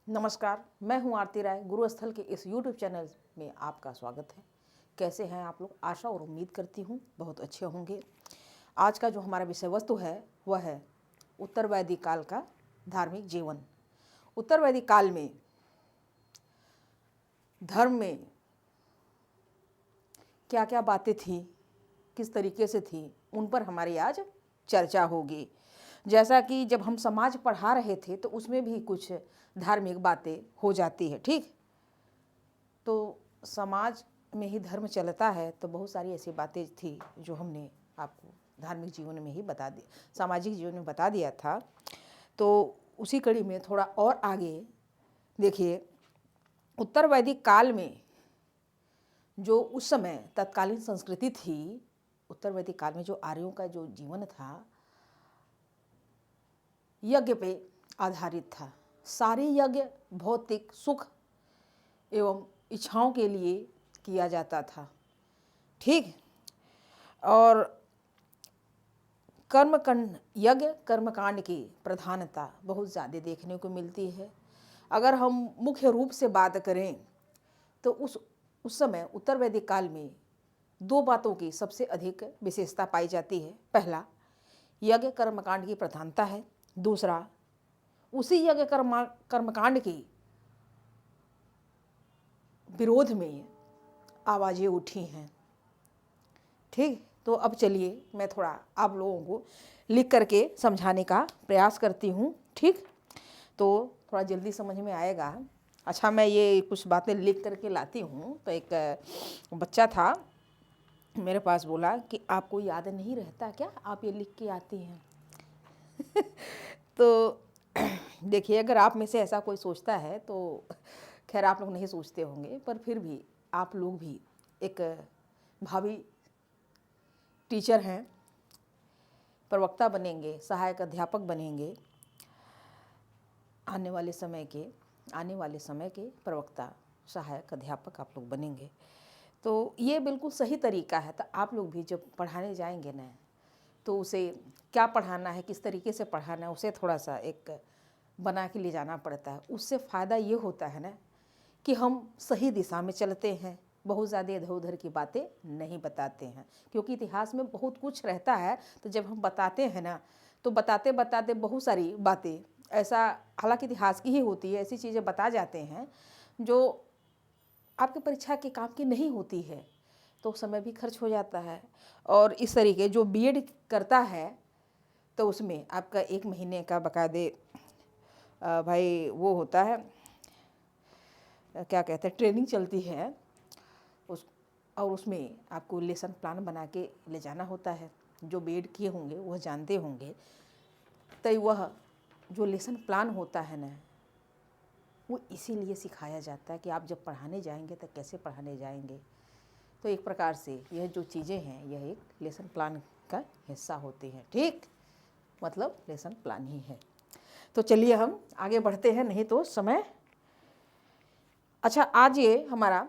नमस्कार, मैं हूं आरती राय। गुरुस्थल के इस YouTube चैनल में आपका स्वागत है। कैसे हैं आप लोग? आशा और उम्मीद करती हूं बहुत अच्छे होंगे। आज का जो हमारा विषय वस्तु है वह है उत्तर वैदिक काल का धार्मिक जीवन। उत्तर वैदिक काल में धर्म में क्या क्या बातें थी, किस तरीके से थी, उन पर हमारी आज चर्चा होगी। जैसा कि जब हम समाज पढ़ा रहे थे तो उसमें भी कुछ धार्मिक बातें हो जाती है। ठीक, तो समाज में ही धर्म चलता है तो बहुत सारी ऐसी बातें थी जो हमने आपको धार्मिक जीवन में ही बता दी, सामाजिक जीवन में बता दिया था। तो उसी कड़ी में थोड़ा और आगे देखिए, उत्तर वैदिक काल में जो उस समय तत्कालीन संस्कृति थी, उत्तर वैदिक काल में जो आर्यों का जो जीवन था यज्ञ पे आधारित था। सारे यज्ञ भौतिक सुख एवं इच्छाओं के लिए किया जाता था। ठीक, और यज्ञ कर्मकांड की प्रधानता बहुत ज़्यादा देखने को मिलती है। अगर हम मुख्य रूप से बात करें तो उस समय उत्तर वैदिक काल में दो बातों की सबसे अधिक विशेषता पाई जाती है। पहला, यज्ञ कर्मकांड की प्रधानता है। दूसरा, उसी यज्ञ कर्मकांड के विरोध में आवाज़ें उठी हैं। ठीक, तो अब चलिए मैं थोड़ा आप लोगों को लिख करके समझाने का प्रयास करती हूँ। ठीक, तो थोड़ा जल्दी समझ में आएगा। अच्छा, मैं ये कुछ बातें लिख करके लाती हूँ। तो एक बच्चा था मेरे पास, बोला कि आपको याद नहीं रहता क्या, आप ये लिख के आती हैं? तो देखिए, अगर आप में से ऐसा कोई सोचता है तो खैर आप लोग नहीं सोचते होंगे, पर फिर भी आप लोग भी एक भावी टीचर हैं, प्रवक्ता बनेंगे, सहायक अध्यापक बनेंगे। आने वाले समय के प्रवक्ता सहायक अध्यापक आप लोग बनेंगे। तो ये बिल्कुल सही तरीका है। तो आप लोग भी जब पढ़ाने जाएंगे ना, तो उसे क्या पढ़ाना है, किस तरीके से पढ़ाना है, उसे थोड़ा सा एक बना के ले जाना पड़ता है। उससे फ़ायदा ये होता है ना कि हम सही दिशा में चलते हैं, बहुत ज़्यादा इधर उधर की बातें नहीं बताते हैं। क्योंकि इतिहास में बहुत कुछ रहता है, तो जब हम बताते हैं ना, तो बताते बताते बहुत सारी बातें ऐसा, हालांकि इतिहास की ही होती है, ऐसी चीज़ें बता जाते हैं जो आपकी परीक्षा के काम की नहीं होती है, तो समय भी खर्च हो जाता है। और इस तरीके जो बीएड करता है तो उसमें आपका 1 महीने का बकायदे भाई वो होता है, क्या कहते हैं, ट्रेनिंग चलती है और उसमें आपको लेसन प्लान बना के ले जाना होता है। जो बीएड किए होंगे वह जानते होंगे। तो वह जो लेसन प्लान होता है ना, वो इसीलिए सिखाया जाता है कि आप जब पढ़ाने जाएंगे तो कैसे पढ़ाने जाएंगे। तो एक प्रकार से यह जो चीज़ें हैं यह एक लेसन प्लान का हिस्सा होती हैं। ठीक, मतलब लेसन प्लान ही है। तो चलिए हम आगे बढ़ते हैं, नहीं तो समय। अच्छा, आज ये हमारा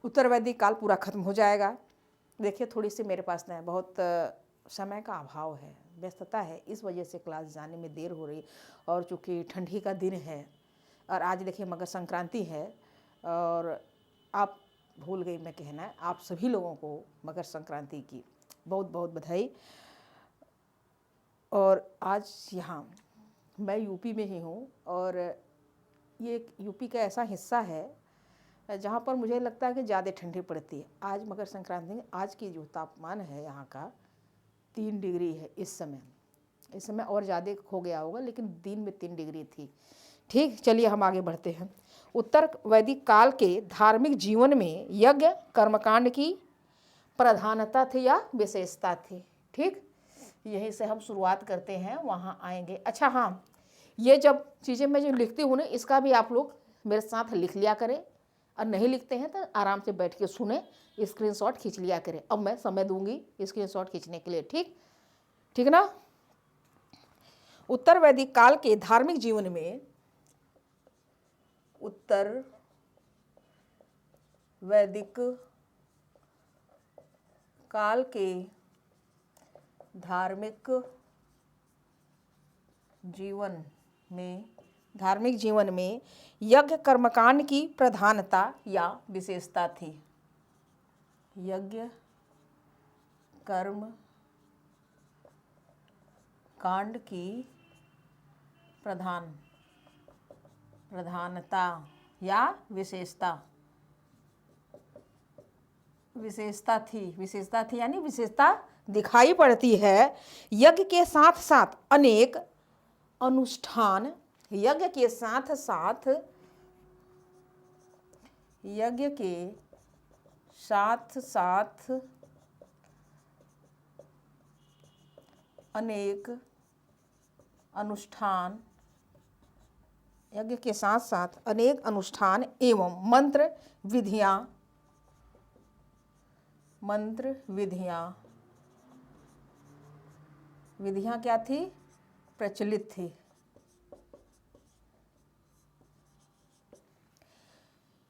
उत्तर वैदिक काल पूरा खत्म हो जाएगा। देखिए, थोड़ी सी मेरे पास ना बहुत समय का अभाव है, व्यस्तता है, इस वजह से क्लास जाने में देर हो रही। और चूँकि ठंडी का दिन है और आज देखिए मकर संक्रांति है, और आप भूल गई मैं कहना, आप सभी लोगों को मकर संक्रांति की बहुत बहुत बधाई। और आज यहाँ मैं यूपी में ही हूँ, और ये एक यूपी का ऐसा हिस्सा है जहाँ पर मुझे लगता है कि ज़्यादा ठंडी पड़ती है। आज मकर संक्रांति, आज की जो तापमान है यहाँ का 3 डिग्री है इस समय और ज़्यादा हो गया होगा, लेकिन दिन में 3 डिग्री थी। ठीक, चलिए हम आगे बढ़ते हैं। उत्तर वैदिक काल के धार्मिक जीवन में यज्ञ कर्मकांड की प्रधानता थी या विशेषता थी। ठीक, यहीं से हम शुरुआत करते हैं, वहाँ आएंगे। अच्छा हाँ, ये जब चीज़ें मैं जो लिखती हूँ ना, इसका भी आप लोग मेरे साथ लिख लिया करें, और नहीं लिखते हैं तो आराम से बैठ के सुने, स्क्रीनशॉट खींच लिया करें। अब मैं समय दूंगी स्क्रीनशॉट खींचने के लिए। ठीक, ठीक ना। उत्तर वैदिक काल के धार्मिक जीवन में, उत्तर वैदिक काल के धार्मिक जीवन में धार्मिक जीवन में यज्ञ कर्मकांड की प्रधानता या विशेषता थी। यज्ञ कर्म कांड की प्रधानता या विशेषता थी यानी विशेषता दिखाई पड़ती है। यज्ञ के साथ साथ अनेक अनुष्ठान एवं मंत्र विधियां क्या थी? प्रचलित थी।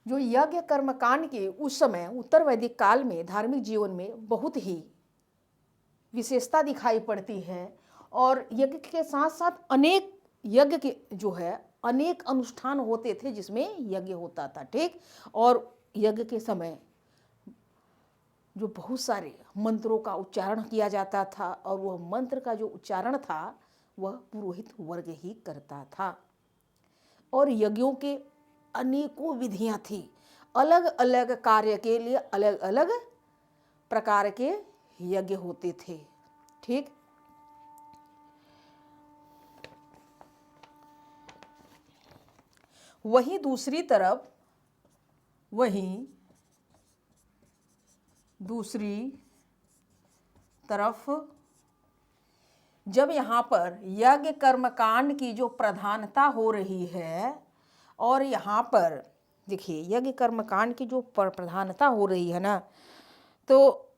जो यज्ञ कर्मकांड के उस समय उत्तर वैदिक काल में धार्मिक जीवन में बहुत ही विशेषता दिखाई पड़ती है और यज्ञ के साथ साथ अनेक यज्ञ के जो है अनेक अनुष्ठान होते थे जिसमें यज्ञ होता था। ठीक, और यज्ञ के समय जो बहुत सारे मंत्रों का उच्चारण किया जाता था और वह मंत्र का जो उच्चारण था वह पुरोहित वर्ग ही करता था। और यज्ञों के अनेकों विधियां थी, अलग अलग कार्य के लिए अलग अलग प्रकार के यज्ञ होते थे। ठीक, वहीं दूसरी तरफ जब यहाँ पर यज्ञ कर्मकांड की जो प्रधानता हो रही है और यहाँ पर देखिए यज्ञ कर्मकांड की जो प्रधानता हो रही है ना, तो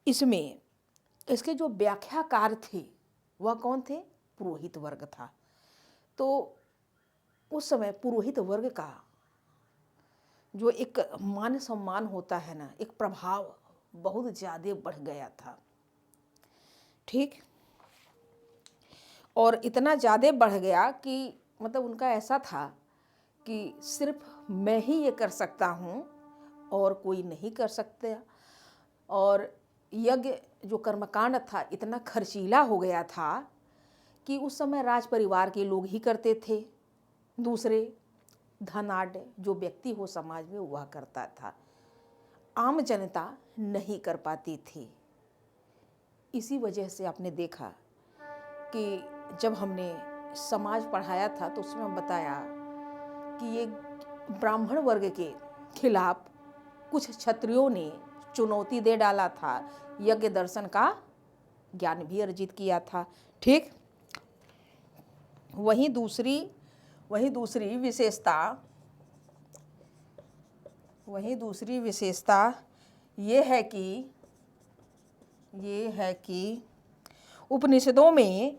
इसमें इसके जो व्याख्याकार थे वह कौन थे? पुरोहित वर्ग था। तो उस समय पुरोहित वर्ग का जो एक मान सम्मान होता है ना, एक प्रभाव बहुत ज़्यादा बढ़ गया था। ठीक, और इतना ज़्यादा बढ़ गया कि मतलब उनका ऐसा था कि सिर्फ मैं ही ये कर सकता हूँ और कोई नहीं कर सकता। और यज्ञ जो कर्मकांड था इतना खर्चीला हो गया था कि उस समय राज परिवार के लोग ही करते थे, दूसरे धनाढ़ जो व्यक्ति हो समाज में वह करता था, आम जनता नहीं कर पाती थी। इसी वजह से आपने देखा कि जब हमने समाज पढ़ाया था तो उसमें हम बताया कि ये ब्राह्मण वर्ग के खिलाफ कुछ क्षत्रियों ने चुनौती दे डाला था, यज्ञ दर्शन का ज्ञान भी अर्जित किया था। ठीक, वहीं दूसरी विशेषता ये है कि उपनिषदों में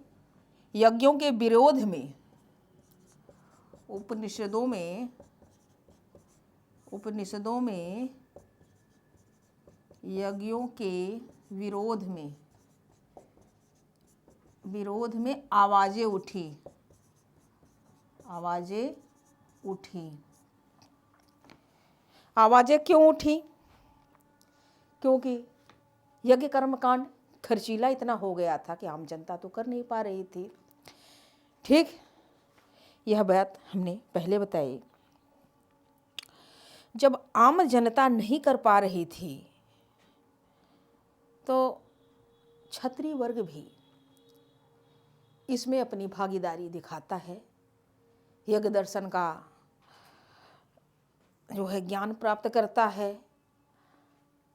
यज्ञों के विरोध में यज्ञों के विरोध में आवाजें उठी। आवाजें क्यों उठी? क्योंकि यज्ञ कर्मकांड खर्चीला इतना हो गया था कि आम जनता तो कर नहीं पा रही थी। ठीक, यह बात हमने पहले बताई। जब आम जनता नहीं कर पा रही थी तो क्षत्रिय वर्ग भी इसमें अपनी भागीदारी दिखाता है, यज्ञ दर्शन का जो है ज्ञान प्राप्त करता है।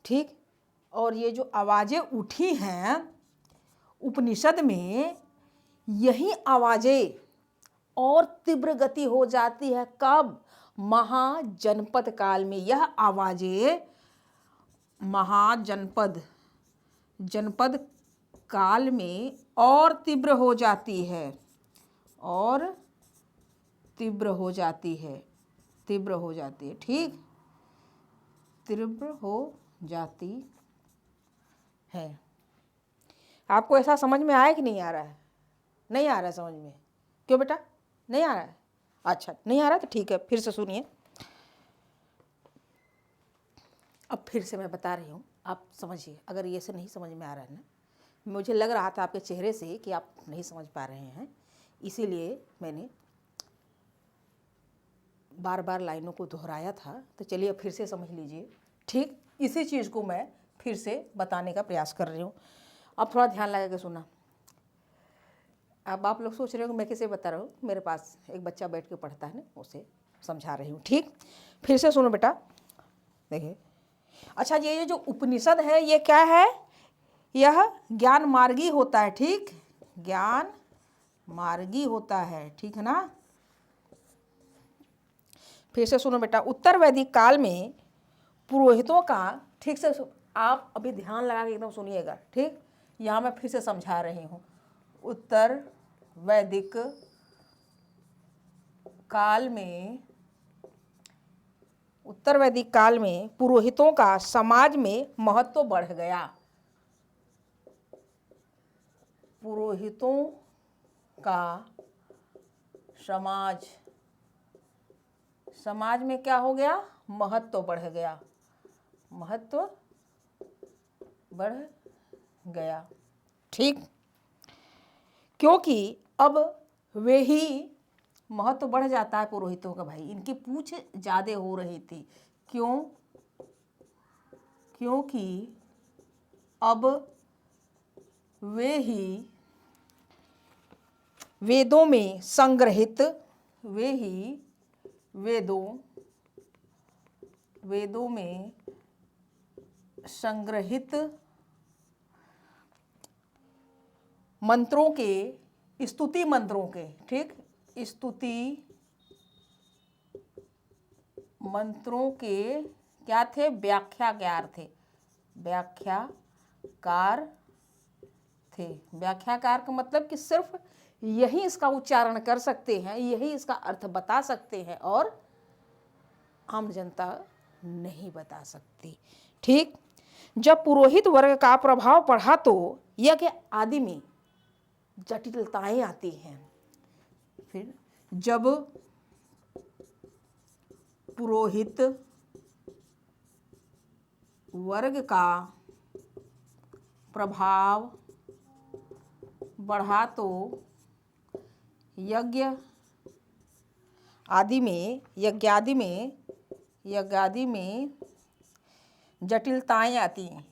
ठीक, और ये जो आवाज़ें उठी हैं उपनिषद में, यही आवाज़ें और तीव्र गति हो जाती है कब? महाजनपद काल में। यह आवाज़ें जनपद काल में और तीव्र हो जाती है। ठीक, तीव्र हो जाती है। आपको ऐसा समझ में आया कि नहीं आ रहा है? नहीं आ रहा है समझ में? क्यों बेटा? नहीं आ रहा है? अच्छा, नहीं आ रहा तो ठीक है, फिर से सुनिए। अब फिर से मैं बता रही हूँ, आप समझिए। अगर ये से नहीं समझ में आ रहा है ना, मुझे लग रहा था आपके चेहरे से कि आप नहीं समझ पा रहे हैं, इसीलिए मैंने बार बार लाइनों को दोहराया था। तो चलिए अब फिर से समझ लीजिए। ठीक इसी चीज़ को मैं फिर से बताने का प्रयास कर रही हूँ। अब थोड़ा ध्यान लगा के सुना। अब आप लोग सोच रहे हो कि मैं किसे बता रहा हूँ, मेरे पास एक बच्चा बैठ के पढ़ता है ना, उसे समझा रही हूँ। ठीक, फिर से सुनो बेटा, देखिए। अच्छा, ये जो उपनिषद है ये क्या है? यह ज्ञान मार्गी होता है। ठीक, ज्ञान मार्गी होता है, ठीक है ना। फिर से सुनो बेटा, उत्तर वैदिक काल में पुरोहितों का, ठीक से आप अभी ध्यान लगा के एकदम सुनिएगा। ठीक, यहाँ मैं फिर से समझा रही हूँ। उत्तर वैदिक काल में पुरोहितों का समाज में महत्व बढ़ गया। पुरोहितों का समाज में क्या हो गया? महत्व बढ़ गया, महत्व बढ़ गया। ठीक, क्योंकि अब वे ही महत्व बढ़ जाता है पुरोहितों का। भाई, इनकी पूछ ज़्यादा हो रही थी। क्यों? क्योंकि अब वे ही वेदों में संग्रहित, वे ही वेदों में संग्रहित मंत्रों के, स्तुति मंत्रों के, ठीक, स्तुति मंत्रों के क्या थे? व्याख्याकार थे, व्याख्याकार थे। व्याख्याकार का मतलब कि सिर्फ यही इसका उच्चारण कर सकते हैं, यही इसका अर्थ बता सकते हैं, और आम जनता नहीं बता सकती। ठीक, जब पुरोहित वर्ग का प्रभाव बढ़ा तो यज्ञ आदि में जटिलताएं आती हैं। फिर जब पुरोहित वर्ग का प्रभाव बढ़ा तो यज्ञ आदि में जटिलताएं आती हैं,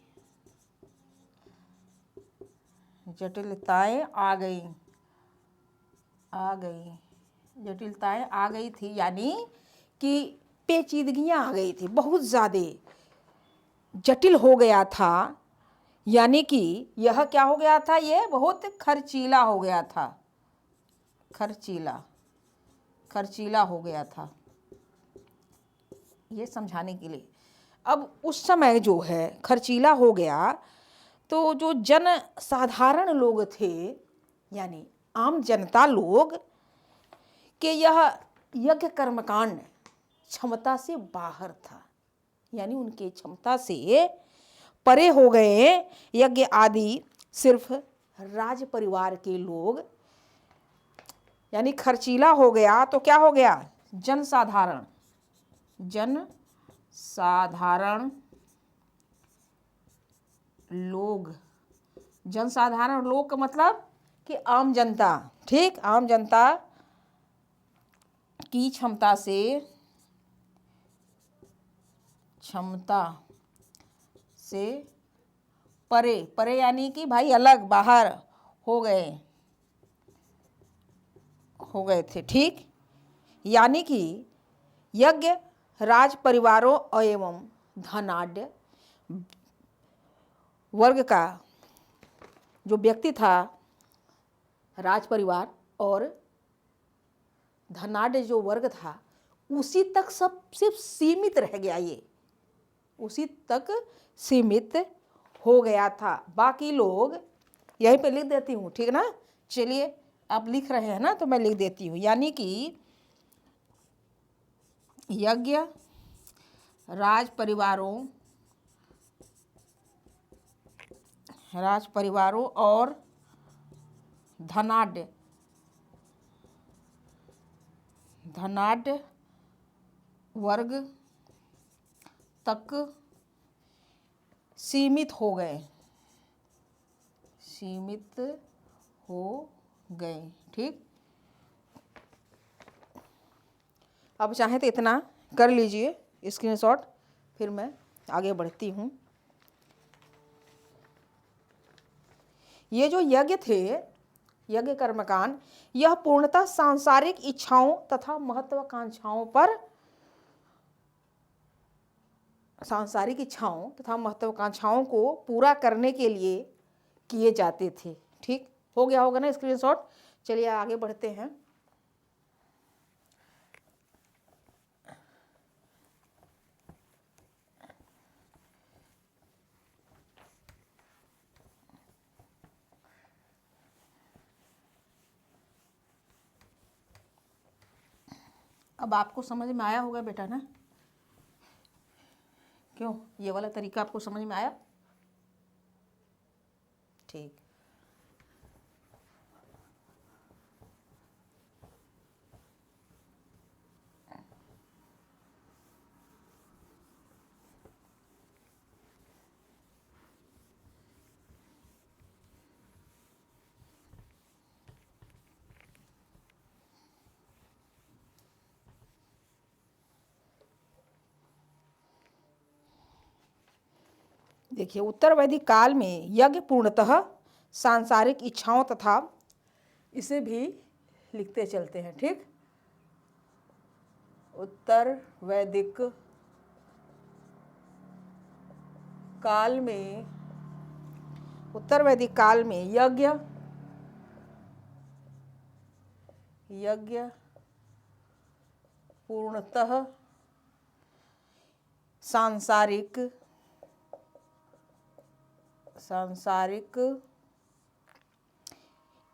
जटिलताएं आ गई, जटिलताएं आ गई थी, यानी कि पेचीदगियां आ गई थी, बहुत ज़्यादा जटिल हो गया था। यानी कि यह क्या हो गया था? ये बहुत खर्चीला हो गया था, खर्चीला हो गया था, ये समझाने के लिए। अब उस समय जो है खर्चीला हो गया, तो जो जन साधारण लोग थे, यानी आम जनता लोग, कि यह यज्ञ कर्मकांड क्षमता से बाहर था, यानी उनके क्षमता से परे हो गए। यज्ञ आदि सिर्फ राज परिवार के लोग, यानी खर्चीला हो गया तो क्या हो गया? जनसाधारण लोग का मतलब कि आम जनता। ठीक, आम जनता की क्षमता से परे यानी कि भाई अलग, बाहर हो गए थे। ठीक, यानी कि यज्ञ राज परिवारों एवं धनाढ्य वर्ग का जो व्यक्ति था, राज परिवार और धनाढ्य जो वर्ग था, उसी तक सब सिर्फ सीमित रह गया। ये उसी तक सीमित हो गया था। बाकी लोग, यहीं पे लिख देती हूँ, ठीक ना। चलिए, आप लिख रहे हैं ना तो मैं लिख देती हूँ। यानी कि यज्ञ राज परिवारों और धनाढ्य धनाढ्य वर्ग तक सीमित हो गए, सीमित हो गए। ठीक, अब चाहें तो इतना कर लीजिए स्क्रीनशॉट, फिर मैं आगे बढ़ती हूँ। ये जो यज्ञ थे, यज्ञ कर्मकांड, यह पूर्णतः सांसारिक इच्छाओं तथा महत्वाकांक्षाओं पर, सांसारिक इच्छाओं तथा महत्वाकांक्षाओं को पूरा करने के लिए किए जाते थे। ठीक, हो गया होगा ना स्क्रीनशॉट। चलिए आगे बढ़ते हैं। अब आपको समझ में आया होगा बेटा ना? क्यों, ये वाला तरीका आपको समझ में आया? ठीक, देखिए, उत्तर वैदिक काल में यज्ञ पूर्णतः सांसारिक इच्छाओं तथा, इसे भी लिखते चलते हैं। ठीक, उत्तर वैदिक काल में, उत्तर वैदिक काल में यज्ञ पूर्णतः सांसारिक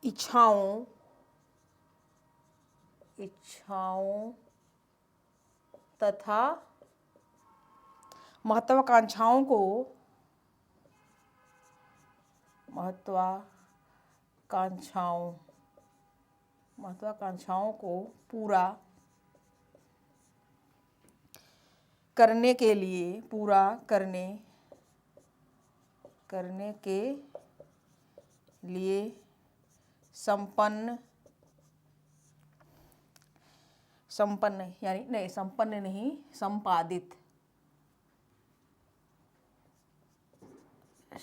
इच्छाओं तथा महत्वाकांक्षाओं को पूरा करने के लिए संपन्न यानी नहीं, संपन्न नहीं,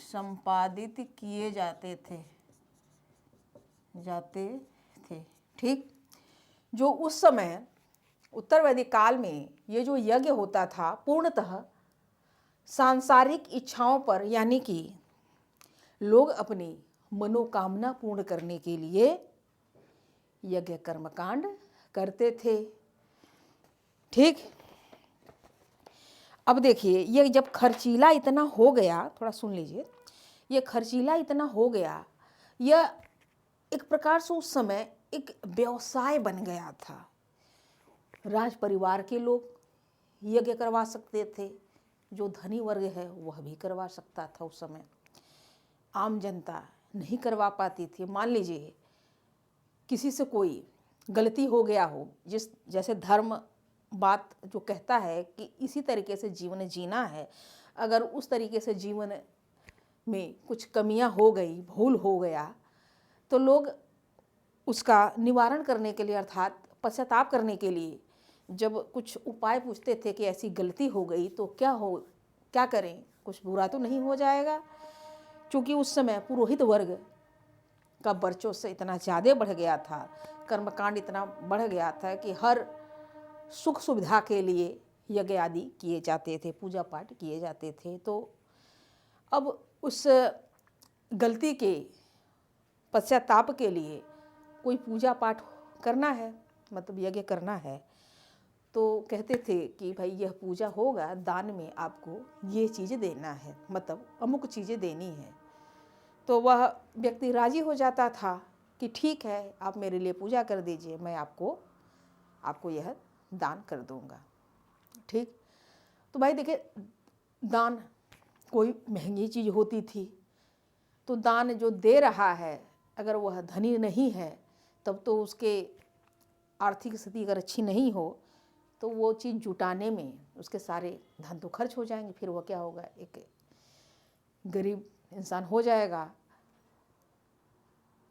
संपादित किए जाते थे। ठीक, जो उस समय उत्तर वैदिक काल में ये जो यज्ञ होता था पूर्णतः सांसारिक इच्छाओं पर, यानी कि लोग अपनी मनोकामना पूर्ण करने के लिए यज्ञ कर्मकांड करते थे। ठीक, अब देखिए, ये जब खर्चीला इतना हो गया, थोड़ा सुन लीजिए, ये खर्चीला इतना हो गया, यह एक प्रकार से उस समय एक व्यवसाय बन गया था। राज परिवार के लोग यज्ञ करवा सकते थे, जो धनी वर्ग है वह भी करवा सकता था उस समय, आम जनता नहीं करवा पाती थी। मान लीजिए किसी से कोई गलती हो गया हो, जैसे धर्म बात जो कहता है कि इसी तरीके से जीवन जीना है, अगर उस तरीके से जीवन में कुछ कमियां हो गई, भूल हो गया, तो लोग उसका निवारण करने के लिए, अर्थात पश्चाताप करने के लिए जब कुछ उपाय पूछते थे कि ऐसी गलती हो गई तो क्या करें, कुछ बुरा तो नहीं हो जाएगा। क्योंकि उस समय पुरोहित वर्ग का वर्चस्व इतना ज़्यादा बढ़ गया था, कर्मकांड इतना बढ़ गया था कि हर सुख सुविधा के लिए यज्ञ आदि किए जाते थे, पूजा पाठ किए जाते थे। तो अब उस गलती के पश्चाताप के लिए कोई पूजा पाठ करना है, मतलब यज्ञ करना है, तो कहते थे कि भाई यह पूजा होगा, दान में आपको ये चीज़ देना है, मतलब अमुक चीज़ें देनी है। तो वह व्यक्ति राजी हो जाता था कि ठीक है, आप मेरे लिए पूजा कर दीजिए, मैं आपको यह दान कर दूंगा। ठीक, तो भाई देखिए, दान कोई महंगी चीज़ होती थी, तो दान जो दे रहा है अगर वह धनी नहीं है, तब तो उसके आर्थिक स्थिति अगर अच्छी नहीं हो तो वो चीज़ जुटाने में उसके सारे धन तो खर्च हो जाएंगे, फिर वो क्या होगा, एक गरीब इंसान हो जाएगा।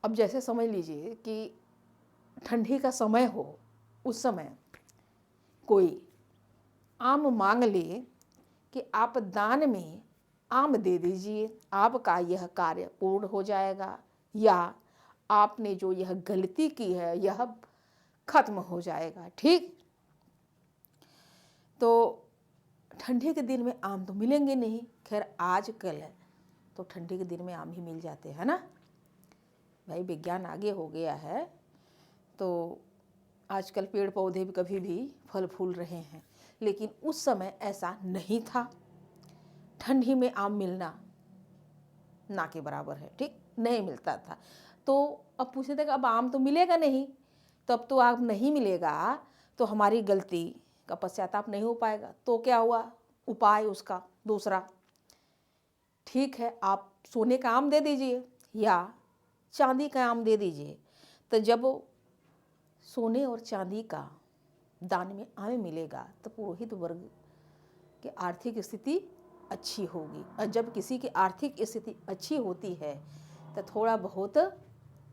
अब जैसे समझ लीजिए कि ठंडी का समय हो, उस समय कोई आम मांग ले कि आप दान में आम दे दीजिए, आपका यह कार्य पूर्ण हो जाएगा, या आपने जो यह गलती की है यह खत्म हो जाएगा। ठीक, तो ठंडी के दिन में आम तो मिलेंगे नहीं, खैर आजकल तो ठंडी के दिन में आम ही मिल जाते हैं ना भाई, विज्ञान आगे हो गया है, तो आजकल पेड़ पौधे भी कभी भी फल फूल रहे हैं। लेकिन उस समय ऐसा नहीं था, ठंडी में आम मिलना ना के बराबर है, ठीक, नहीं मिलता था। तो अब पूछे थे कि अब आम तो मिलेगा नहीं, तो अब तो आम नहीं मिलेगा तो हमारी गलती का पश्चाताप नहीं हो पाएगा। तो क्या हुआ उपाय उसका दूसरा, ठीक है आप सोने का आम दे दीजिए या चांदी का आम दे दीजिए। तो जब सोने और चांदी का दान में आम मिलेगा तो पुरोहित वर्ग की आर्थिक स्थिति अच्छी होगी, और जब किसी की आर्थिक स्थिति अच्छी होती है तो थोड़ा बहुत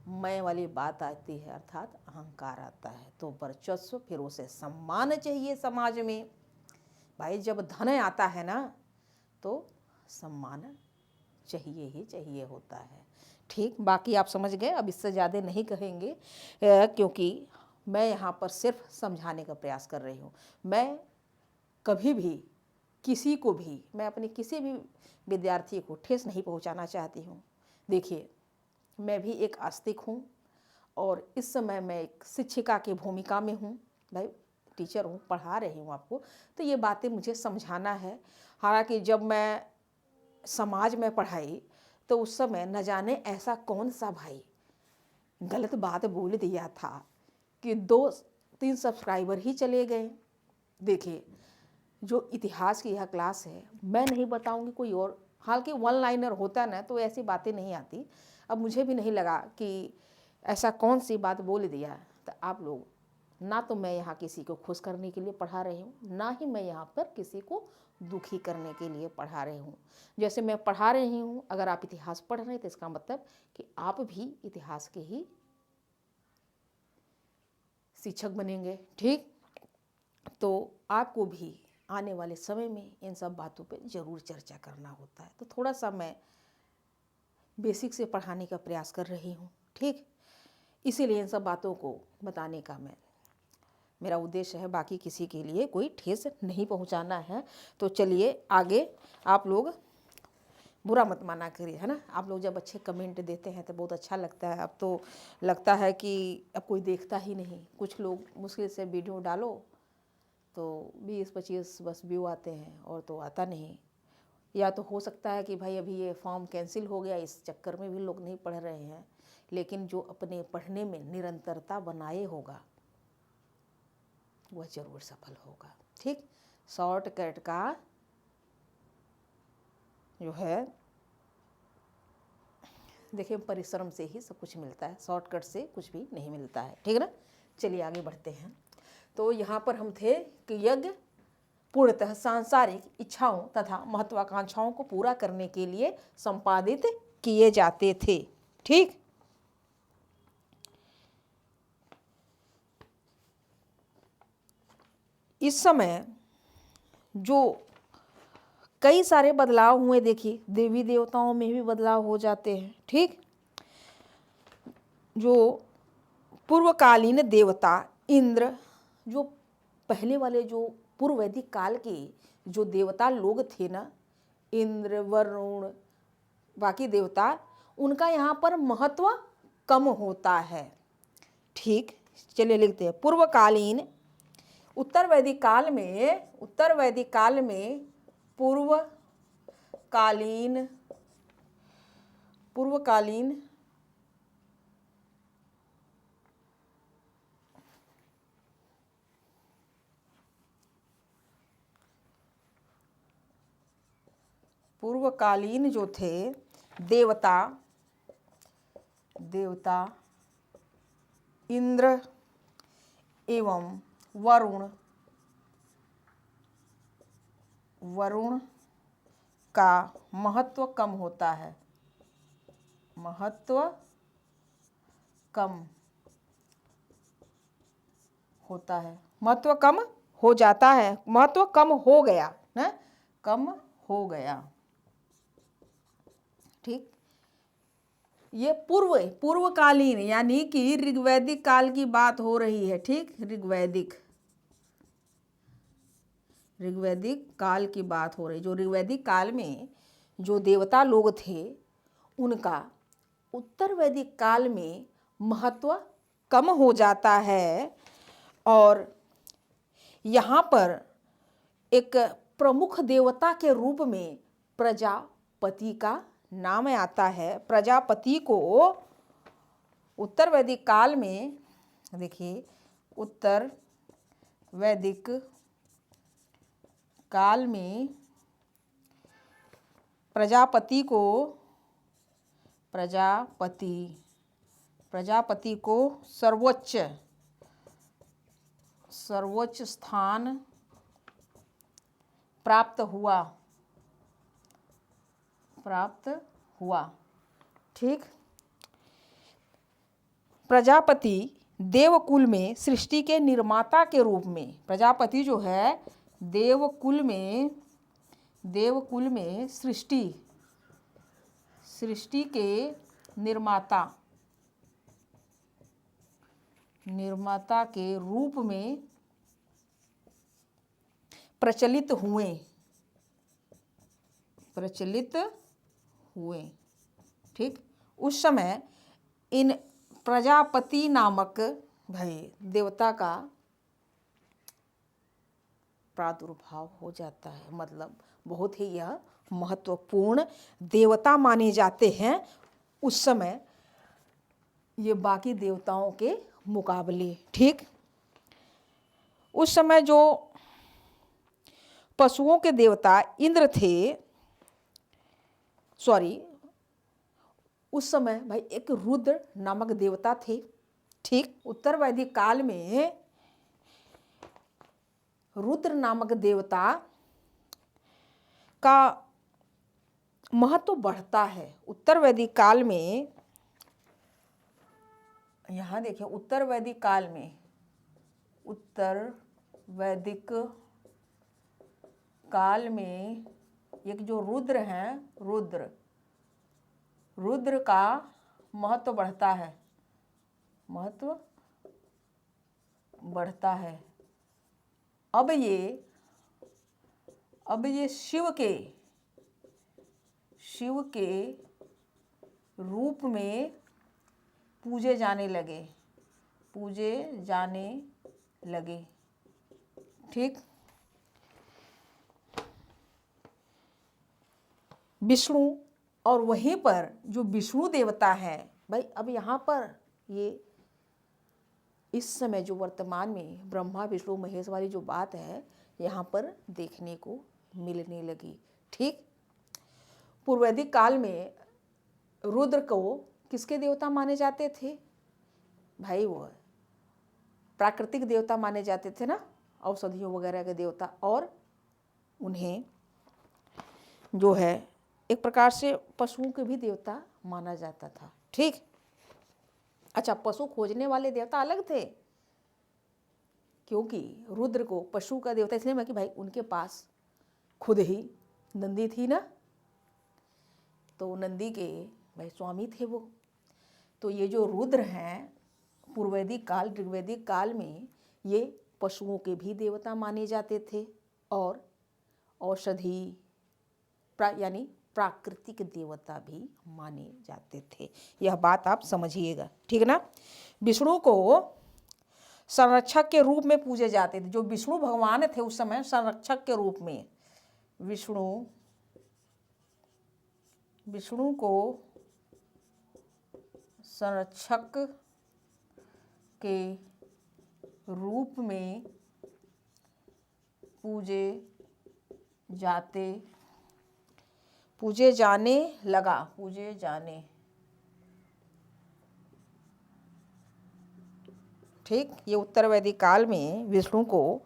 मैं वाली बात आती है, अर्थात अहंकार आता है, तो वर्चस्व, फिर उसे सम्मान चाहिए समाज में। भाई जब धन आता है ना तो सम्मान चाहिए ही चाहिए होता है। ठीक, बाकी आप समझ गए, अब इससे ज़्यादा नहीं कहेंगे, क्योंकि मैं यहाँ पर सिर्फ समझाने का प्रयास कर रही हूँ। मैं कभी भी किसी को भी, मैं अपने किसी भी विद्यार्थी को ठेस नहीं पहुँचाना चाहती हूँ। देखिए मैं भी एक आस्तिक हूँ और इस समय मैं एक शिक्षिका की भूमिका में हूँ, भाई टीचर हूँ, पढ़ा रही हूँ आपको, तो ये बातें मुझे समझाना है। हालांकि जब मैं समाज में पढ़ाई तो उस समय न जाने ऐसा कौन सा भाई गलत बात बोल दिया था कि 2-3 सब्सक्राइबर ही चले गए। देखिए जो इतिहास की यह क्लास है, मैं नहीं बताऊंगी, कोई और, हालांकि वन लाइनर होता ना तो ऐसी बातें नहीं आती। अब मुझे भी नहीं लगा कि ऐसा कौन सी बात बोल दिया, तो आप लोग, ना तो मैं यहाँ किसी को खुश करने के लिए पढ़ा रही हूँ, ना ही मैं यहाँ पर किसी को दुखी करने के लिए पढ़ा रही हूँ। जैसे मैं पढ़ा रही हूँ, अगर आप इतिहास पढ़ रहे हैं तो इसका मतलब कि आप भी इतिहास के ही शिक्षक बनेंगे। ठीक, तो आपको भी आने वाले समय में इन सब बातों पे ज़रूर चर्चा करना होता है, तो थोड़ा सा मैं बेसिक से पढ़ाने का प्रयास कर रही हूँ। ठीक, इसीलिए इन सब बातों को बताने का मेरा उद्देश्य है, बाकी किसी के लिए कोई ठेस नहीं पहुँचाना है। तो चलिए आगे, आप लोग बुरा मत माना करिए, है ना। आप लोग जब अच्छे कमेंट देते हैं तो बहुत अच्छा लगता है। अब तो लगता है कि अब कोई देखता ही नहीं, कुछ लोग मुश्किल से वीडियो डालो तो 20-25 बस व्यू आते हैं, और तो आता नहीं। या तो हो सकता है कि भाई अभी ये फॉर्म कैंसिल हो गया, इस चक्कर में भी लोग नहीं पढ़ रहे हैं। लेकिन जो अपने पढ़ने में निरंतरता बनाए होगा वह जरूर सफल होगा। ठीक, शॉर्टकट का जो है, देखिए परिश्रम से ही सब कुछ मिलता है, शॉर्टकट से कुछ भी नहीं मिलता है। ठीक है ना, चलिए आगे बढ़ते हैं। तो यहाँ पर हम थे कि यज्ञ पूर्णतः सांसारिक इच्छाओं तथा महत्वाकांक्षाओं को पूरा करने के लिए संपादित किए जाते थे। ठीक, इस समय जो कई सारे बदलाव हुए, देखिए देवी देवताओं में भी बदलाव हो जाते हैं। ठीक, जो पूर्वकालीन देवता इंद्र, जो पहले वाले जो पूर्व वैदिक काल के जो देवता लोग थे ना, इंद्र वरुण बाकी देवता, उनका यहाँ पर महत्व कम होता है। ठीक, चलिए लिखते हैं पूर्वकालीन, उत्तर वैदिक काल में पूर्वकालीन जो थे देवता इंद्र, एवं वरुण का महत्व कम होता है, महत्व कम होता है, महत्व कम हो जाता है, महत्व कम हो गया है, कम हो गया। ठीक, ये पूर्वकालीन यानी कि ऋग्वैदिक काल की बात हो रही है। ठीक, ऋग्वैदिक काल की बात हो रही। जो ऋग्वैदिक काल में जो देवता लोग थे उनका उत्तर वैदिक काल में महत्व कम हो जाता है, और यहाँ पर एक प्रमुख देवता के रूप में प्रजापति का नाम आता है। प्रजापति को उत्तर वैदिक काल में, देखिए, उत्तर वैदिक काल में प्रजापति को सर्वोच्च स्थान प्राप्त हुआ। ठीक, प्रजापति देवकुल में सृष्टि के निर्माता के रूप में, प्रजापति जो है देवकुल में सृष्टि के निर्माता के रूप में प्रचलित हुए। ठीक, उस समय इन प्रजापति नामक देवता का प्रादुर्भाव हो जाता है। मतलब बहुत ही यह महत्वपूर्ण देवता माने जाते हैं उस समय ये बाकी देवताओं के मुकाबले। ठीक, उस समय जो पशुओं के देवता इंद्र थे, उस समय एक रुद्र नामक देवता थे। ठीक, उत्तर वैदिक काल में रुद्र नामक देवता का महत्व बढ़ता है। उत्तर वैदिक काल में, यहाँ देखिए, उत्तर वैदिक काल में एक जो रुद्र हैं, रुद्र का महत्व बढ़ता है। अब ये शिव के रूप में पूजे जाने लगे। ठीक, विष्णु, और वहीं पर जो विष्णु देवता है अब यहाँ पर ये इस समय जो वर्तमान में ब्रह्मा विष्णु महेश वाली जो बात है यहाँ पर देखने को मिलने लगी। ठीक, पूर्ववैदिक काल में रुद्र को किसके देवता माने जाते थे? वो प्राकृतिक देवता माने जाते थे ना, औषधियों वगैरह के देवता, और उन्हें जो है एक प्रकार से पशुओं के भी देवता माना जाता था। ठीक, अच्छा, पशु खोजने वाले देवता अलग थे, क्योंकि रुद्र को पशु का देवता इसलिए मैं कि उनके पास खुद ही नंदी थी ना, तो नंदी के स्वामी थे वो। तो ये जो रुद्र हैं पूर्ववैदिक काल ऋग्वैदिक काल में ये पशुओं के भी देवता माने जाते थे, और औषधि यानी प्राकृतिक देवता भी माने जाते थे। यह बात आप समझिएगा। ठीक है ना। विष्णु को संरक्षक के रूप में पूजे जाते थे। जो विष्णु भगवान थे उस समय संरक्षक के रूप में, विष्णु को संरक्षक के रूप में पूजे जाने ठीक, ये उत्तर वैदिक काल में विष्णु को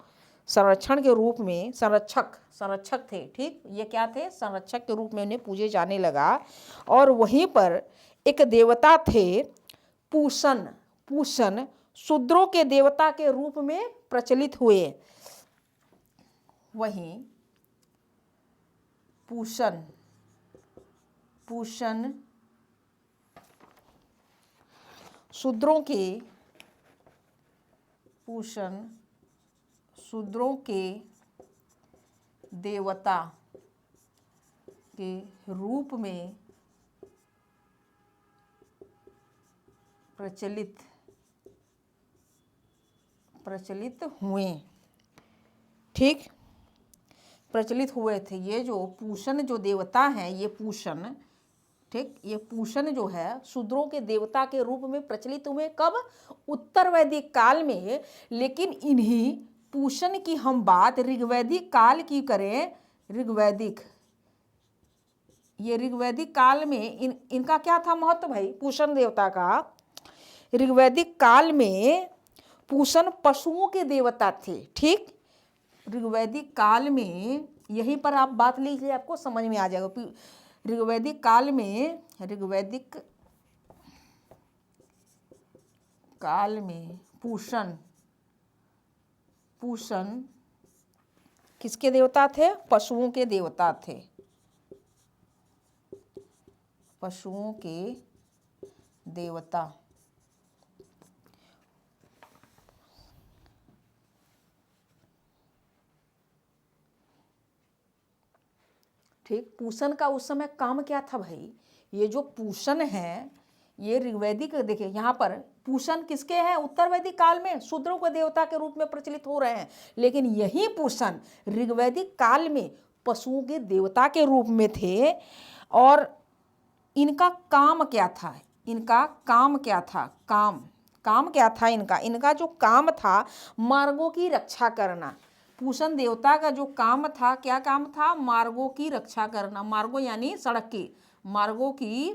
संरक्षण के रूप में संरक्षक थे। ठीक, ये क्या थे? संरक्षक के रूप में उन्हें पूजे जाने लगा। और वहीं पर एक देवता थे पूषण। पूषण शूद्रों के देवता के रूप में प्रचलित हुए। वहीं पूषण शूद्रों के देवता के रूप में प्रचलित हुए। ठीक, प्रचलित हुए थे। ये जो पूषण जो देवता हैं, ये पूषण, ठीक, ये पूषण जो है शूद्रों के देवता के रूप में प्रचलित हुए। कब? उत्तर वैदिक काल में। लेकिन इन्हीं पूषण की हम बात ऋग्वैदिक काल की करें, ऋग्वैदिक काल में इनका क्या था महत्व भाई? पूषण देवता का ऋग्वैदिक काल में पूषण पशुओं के देवता थे। ठीक, ऋग्वैदिक काल में, यहीं पर आप बात लीजिए, आपको समझ में आ जाएगा। ऋग्वैदिक काल में पूषण किसके देवता थे? पशुओं के देवता थे। पशुओं के देवता। ठीक, पूषण का उस समय काम क्या था भाई? ये जो पूषण है, ये ऋग्वैदिक, देखिए यहाँ पर पूषण किसके हैं? उत्तर वैदिक काल में शूद्रों के देवता के रूप में प्रचलित हो रहे हैं। लेकिन यही पूषण ऋग्वैदिक काल में पशुओं के देवता के रूप में थे। और इनका काम क्या था? काम क्या था इनका जो काम था, मार्गों की रक्षा करना। पूषण देवता का जो काम था, क्या काम था? मार्गों की रक्षा करना। मार्गों यानी सड़क की, मार्गों की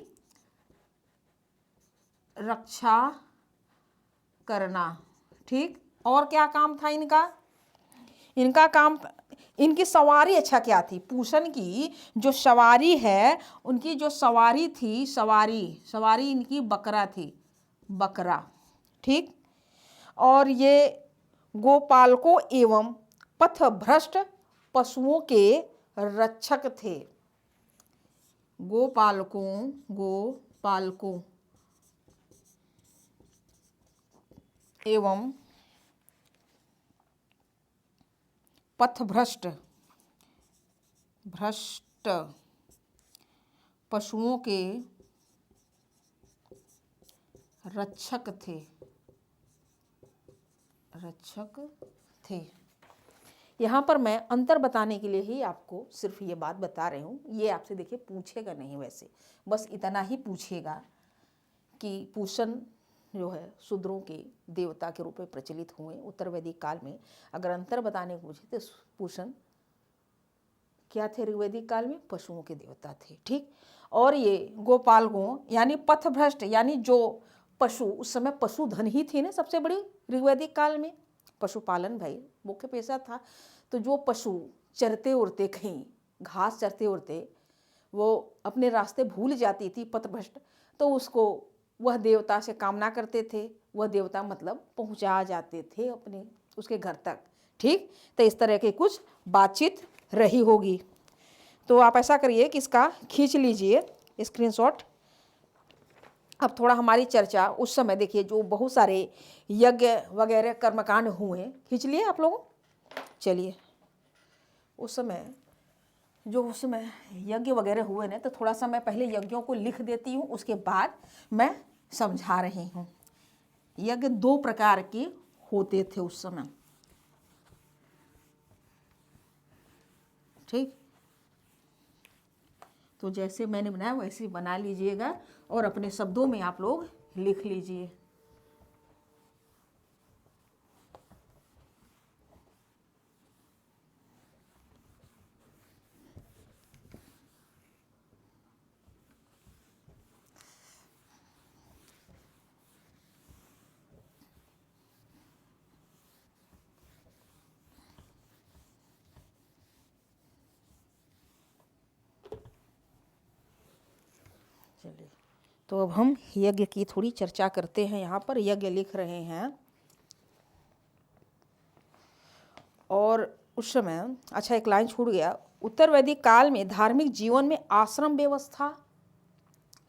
रक्षा करना। ठीक, और क्या काम था इनका काम, इनकी सवारी अच्छा क्या थी? पूषण की जो सवारी है, उनकी जो सवारी थी, सवारी इनकी बकरा थी, बकरा। ठीक, और ये गोपालकों एवं पथभ्रष्ट पशुओं के रक्षक थे। गोपालकों एवं पथभ्रष्ट पशुओं के रक्षक थे। यहाँ पर मैं अंतर बताने के लिए ही आपको सिर्फ ये बात बता रही हूँ। ये आपसे देखिए पूछेगा नहीं, वैसे बस इतना ही पूछेगा कि पूषण जो है शूद्रों के देवता के रूप में प्रचलित हुए उत्तर वैदिक काल में। अगर अंतर बताने को पूछे तो पूषण क्या थे? ऋग्वैदिक काल में पशुओं के देवता थे। ठीक, और ये गोपालकों यानी पथभ्रष्ट, यानी जो पशु, उस समय पशुधन ही थी ना सबसे बड़ी ऋग्वैदिक काल में। पशुपालन भाई मुख्य पेशा था। तो जो पशु चरते उड़ते, कहीं घास चरते उड़ते वो अपने रास्ते भूल जाती थी, पथभ्रष्ट, तो उसको वह देवता से कामना करते थे। वह देवता मतलब पहुंचा जाते थे अपने उसके घर तक। ठीक, तो इस तरह की कुछ बातचीत रही होगी। तो आप ऐसा करिए कि इसका खींच लीजिए स्क्रीनशॉट। अब थोड़ा हमारी चर्चा उस समय देखिए जो बहुत सारे यज्ञ वगैरह कर्मकांड हुए, खींच लिए आप लोगों? चलिए, उस समय यज्ञ वगैरह हुए ना, तो थोड़ा सा मैं पहले यज्ञों को लिख देती हूँ, उसके बाद मैं समझा रही हूँ। यज्ञ 2 प्रकार के होते थे उस समय। ठीक, तो जैसे मैंने बनाया वैसे बना लीजिएगा और अपने शब्दों में आप लोग लिख लीजिए। चलिए, तो अब हम यज्ञ की थोड़ी चर्चा करते हैं। यहाँ पर यज्ञ लिख रहे हैं। और उस समय, अच्छा एक लाइन छूट गया, उत्तर वैदिक काल में धार्मिक जीवन में आश्रम व्यवस्था,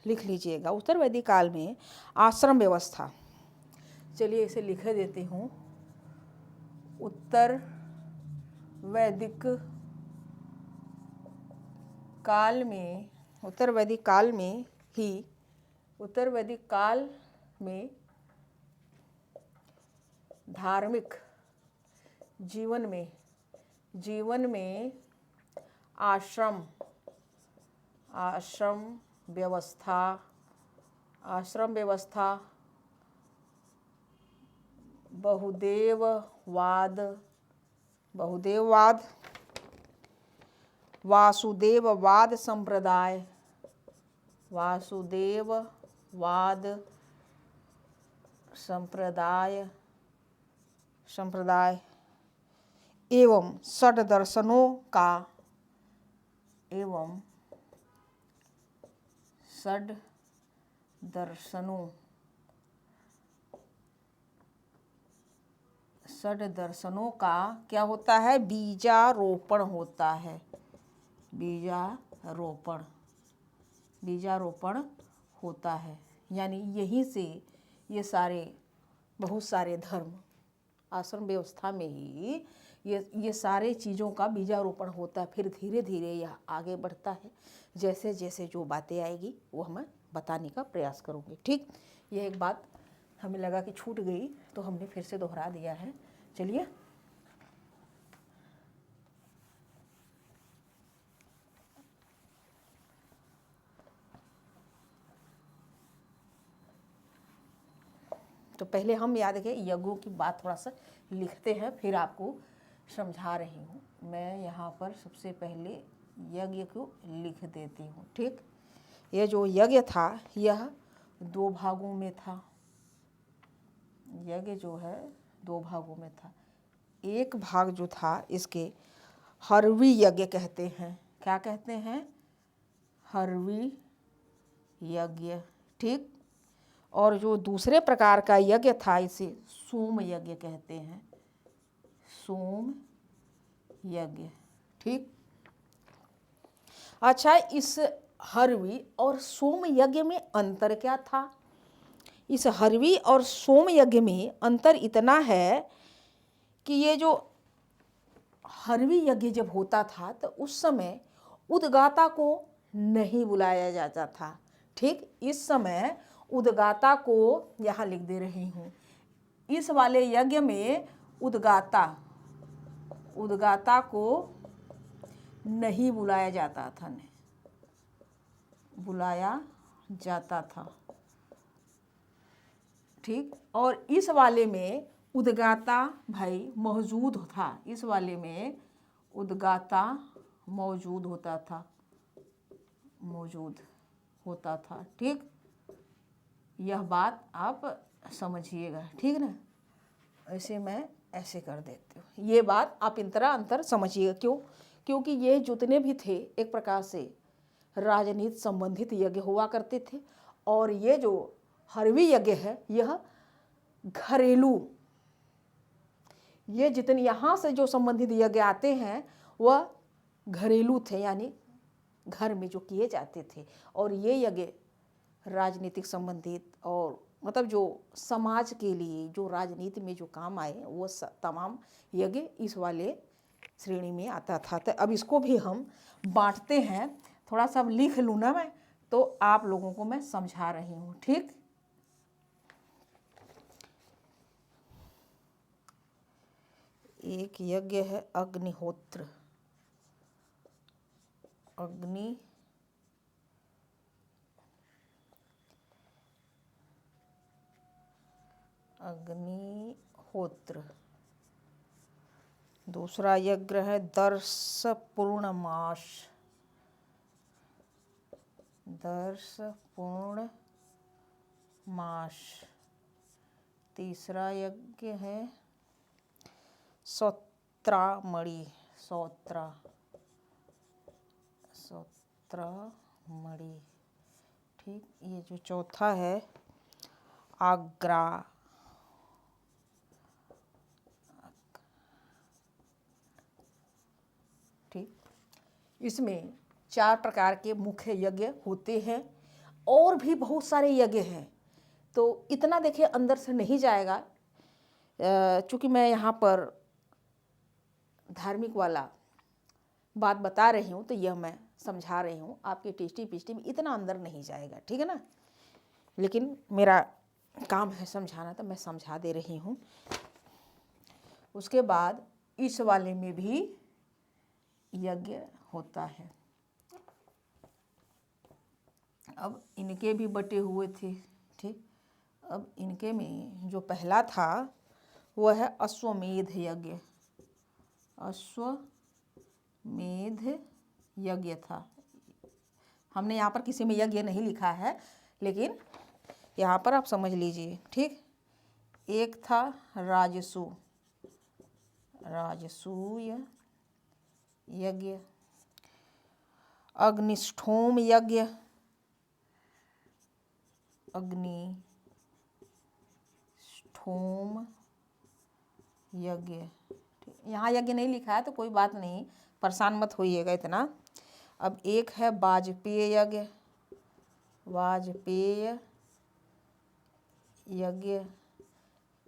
लिख लीजिएगा, उत्तर वैदिक काल में आश्रम व्यवस्था। चलिए इसे लिख देती हूँ। उत्तर वैदिक काल में, उत्तर वैदिक काल में ही, उत्तर वैदिक काल में धार्मिक जीवन में आश्रम व्यवस्था बहुदेववाद वासुदेववाद संप्रदाय एवं षड दर्शनों का क्या होता है? बीजारोपण होता है। बीजारोपण होता है। यानी यहीं से ये बहुत सारे धर्म, आश्रम व्यवस्था में ही ये सारे चीज़ों का बीजारोपण होता है। फिर धीरे धीरे यह आगे बढ़ता है। जैसे जैसे जो बातें आएगी वो मैं बताने का प्रयास करूँगी। ठीक, यह एक बात हमें लगा कि छूट गई तो हमने फिर से दोहरा दिया है। चलिए, तो पहले हम याद रखें यज्ञों की बात थोड़ा सा लिखते हैं, फिर आपको समझा रही हूँ। मैं यहाँ पर सबसे पहले यज्ञ को लिख देती हूँ। ठीक, यह जो यज्ञ था यह 2 भागों में था। यज्ञ जो है 2 भागों में था। एक भाग जो था इसके हरवी यज्ञ कहते हैं। क्या कहते हैं? हरवी यज्ञ। ठीक, और जो दूसरे प्रकार का यज्ञ था इसे सोम यज्ञ कहते हैं। सोम यज्ञ। ठीक, अच्छा, इस हरवी और सोम यज्ञ में अंतर क्या था? इस हरवी और सोम यज्ञ में अंतर इतना है कि ये जो हरवी यज्ञ जब होता था तो उस समय उद्गाता को नहीं बुलाया जाता था। ठीक, इस समय उद्गाता को यहाँ लिख दे रही हूँ। इस वाले यज्ञ में उद्गाता को नहीं बुलाया जाता था। ठीक, और इस वाले में उद्गाता भाई मौजूद था। इस वाले में उद्गाता मौजूद होता था। ठीक, यह बात आप समझिएगा। ठीक ना, ऐसे मैं ऐसे कर देती हूँ। ये बात आप इन तरह अंतर समझिएगा। क्यों? क्योंकि ये जितने भी थे एक प्रकार से राजनीति संबंधित यज्ञ हुआ करते थे। और ये जो हरवी यज्ञ है यह घरेलू, ये जितने यहाँ से जो संबंधित यज्ञ आते हैं वह घरेलू थे, यानी घर में जो किए जाते थे। और ये यज्ञ राजनीतिक संबंधित और मतलब जो समाज के लिए जो राजनीति में जो काम आए वो तमाम यज्ञ इस वाले श्रेणी में आता था। तो अब इसको भी हम बांटते हैं। थोड़ा सा अब लिख लूँ ना मैं, तो आप लोगों को मैं समझा रही हूँ। ठीक, एक यज्ञ है अग्निहोत्र। अग्निहोत्र। दूसरा यज्ञ है दर्श पूर्णमास। तीसरा यज्ञ है सौत्रामणि। ठीक, ये जो चौथा है आगरा। ठीक, इसमें 4 प्रकार के मुख्य यज्ञ होते हैं और भी बहुत सारे यज्ञ हैं, तो इतना देखिए अंदर से नहीं जाएगा। चूँकि मैं यहाँ पर धार्मिक वाला बात बता रही हूँ तो यह मैं समझा रही हूँ, आपके टेस्टी पिस्टी में इतना अंदर नहीं जाएगा, ठीक है ना। लेकिन मेरा काम है समझाना तो मैं समझा दे रही हूँ। उसके बाद इस वाले में भी यज्ञ होता है। अब इनके भी बटे हुए थे, ठीक। अब इनके में जो पहला था वह है अश्वमेध यज्ञ। अश्वमेध यज्ञ था। हमने यहाँ पर किसी में यज्ञ नहीं लिखा है, लेकिन यहाँ पर आप समझ लीजिए, ठीक। एक था राजसूय यज्ञ, अग्निष्ठोम यज्ञ, अग्निष्ठोम यज्ञ। यहाँ यज्ञ नहीं लिखा है तो कोई बात नहीं, परेशान मत होइएगा इतना। अब एक है वाजपेय यज्ञ, वाजपेय यज्ञ।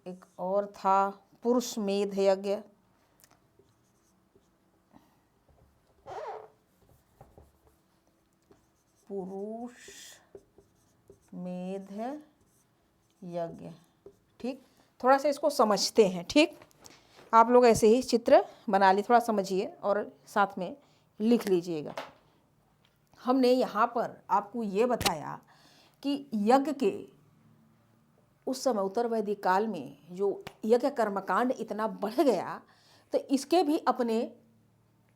एक और था पुरुषमेध यज्ञ, पुरुषमेध यज्ञ, ठीक। थोड़ा सा इसको समझते हैं, ठीक। आप लोग ऐसे ही चित्र बना ली, थोड़ा समझिए और साथ में लिख लीजिएगा। हमने यहाँ पर आपको ये बताया कि यज्ञ के उस समय उत्तर वैदिक काल में जो यज्ञ कर्मकांड इतना बढ़ गया तो इसके भी अपने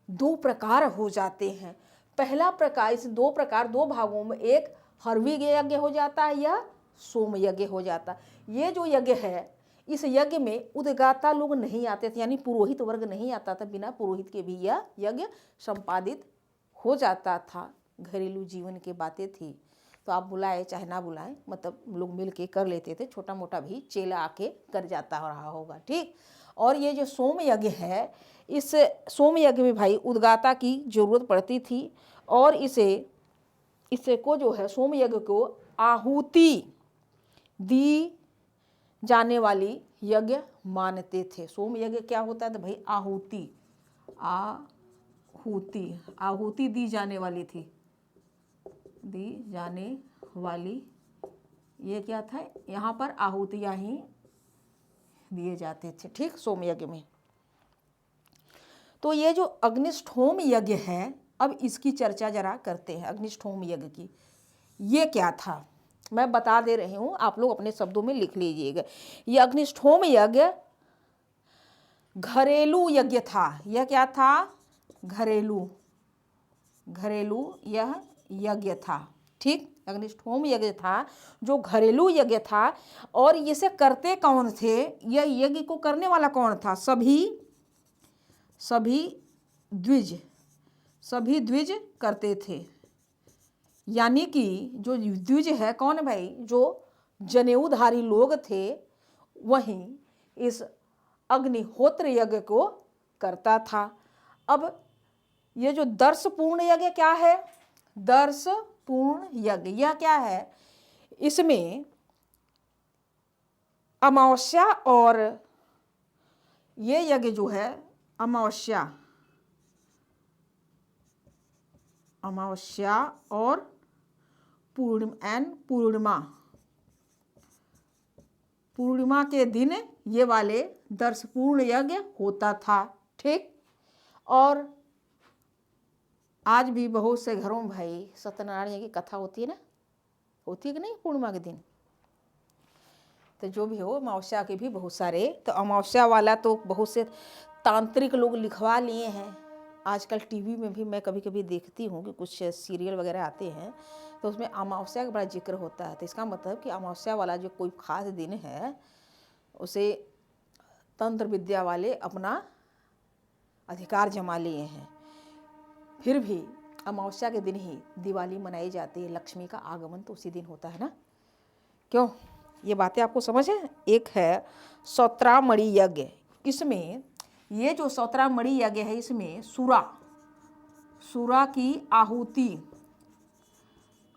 2 प्रकार हो जाते हैं। पहला प्रकार, इस 2 प्रकार 2 भागों में, एक हर्विग यज्ञ हो जाता है या सोम यज्ञ हो जाता है। ये जो यज्ञ है इस यज्ञ में उद्गाता लोग नहीं आते थे, यानी पुरोहित वर्ग नहीं आता था, बिना पुरोहित के भी यह यज्ञ संपादित हो जाता था। घरेलू जीवन की बातें थी तो आप बुलाए चाहे ना बुलाएं, मतलब लोग मिल के कर लेते थे, छोटा मोटा भी चेला आके कर जाता रहा होगा, ठीक। और ये जो सोम यज्ञ है, इस सोम यज्ञ में भाई उद्गाता की जरूरत पड़ती थी और इसे को जो है सोम यज्ञ को आहुति दी जाने वाली यज्ञ मानते थे। सोम यज्ञ क्या होता है तो भाई आहुति दी जाने वाली थी, दी जाने वाली। ये क्या था, यहाँ पर आहुतियाँ ही दिए जाते थे, ठीक, सोम यज्ञ में। तो ये जो अग्निष्ठोम यज्ञ है, अब इसकी चर्चा जरा करते हैं। अग्निष्ठोम यज्ञ की ये क्या था मैं बता दे रही हूँ, आप लोग अपने शब्दों में लिख लीजिएगा। ये अग्निष्ठोम यज्ञ घरेलू यज्ञ था। यह क्या था, घरेलू यह यज्ञ था, ठीक। अग्निष्ठोम यज्ञ था जो घरेलू यज्ञ था। और इसे करते कौन थे, यह यज्ञ को करने वाला कौन था, सभी द्विज करते थे। यानी कि जो द्विज है कौन है भाई, जो जनेऊधारी लोग थे वहीं इस अग्निहोत्र यज्ञ को करता था। अब ये जो दर्शपूर्ण यज्ञ क्या है, दर्शपूर्ण यज्ञ यह क्या है, इसमें अमावस्या और ये यज्ञ जो है अमावस्या और पूर्णिमा के दिन ये वाले दर्शपूर्ण यज्ञ होता था, ठीक। और आज भी बहुत से घरों में भाई सत्यनारायण की कथा होती है ना, होती है कि नहीं पूर्णिमा के दिन। तो जो भी हो, अमावस्या के भी बहुत सारे, तो अमावस्या वाला तो बहुत से तांत्रिक लोग लिखवा लिए हैं। आजकल टीवी में भी मैं कभी कभी देखती हूँ कि कुछ सीरियल वगैरह आते हैं तो उसमें अमावस्या का बड़ा जिक्र होता है। तो इसका मतलब कि अमावस्या वाला जो कोई खास दिन है उसे तंत्र विद्या वाले अपना अधिकार जमा लिए हैं। फिर भी अमावस्या के दिन ही दिवाली मनाई जाती है। लक्ष्मी का आगमन तो उसी दिन होता है ना, क्यों? ये बातें आपको समझ है। एक है सौत्रामणि यज्ञ। इसमें ये जो सौत्रामणि यज्ञ है, इसमें सुरा की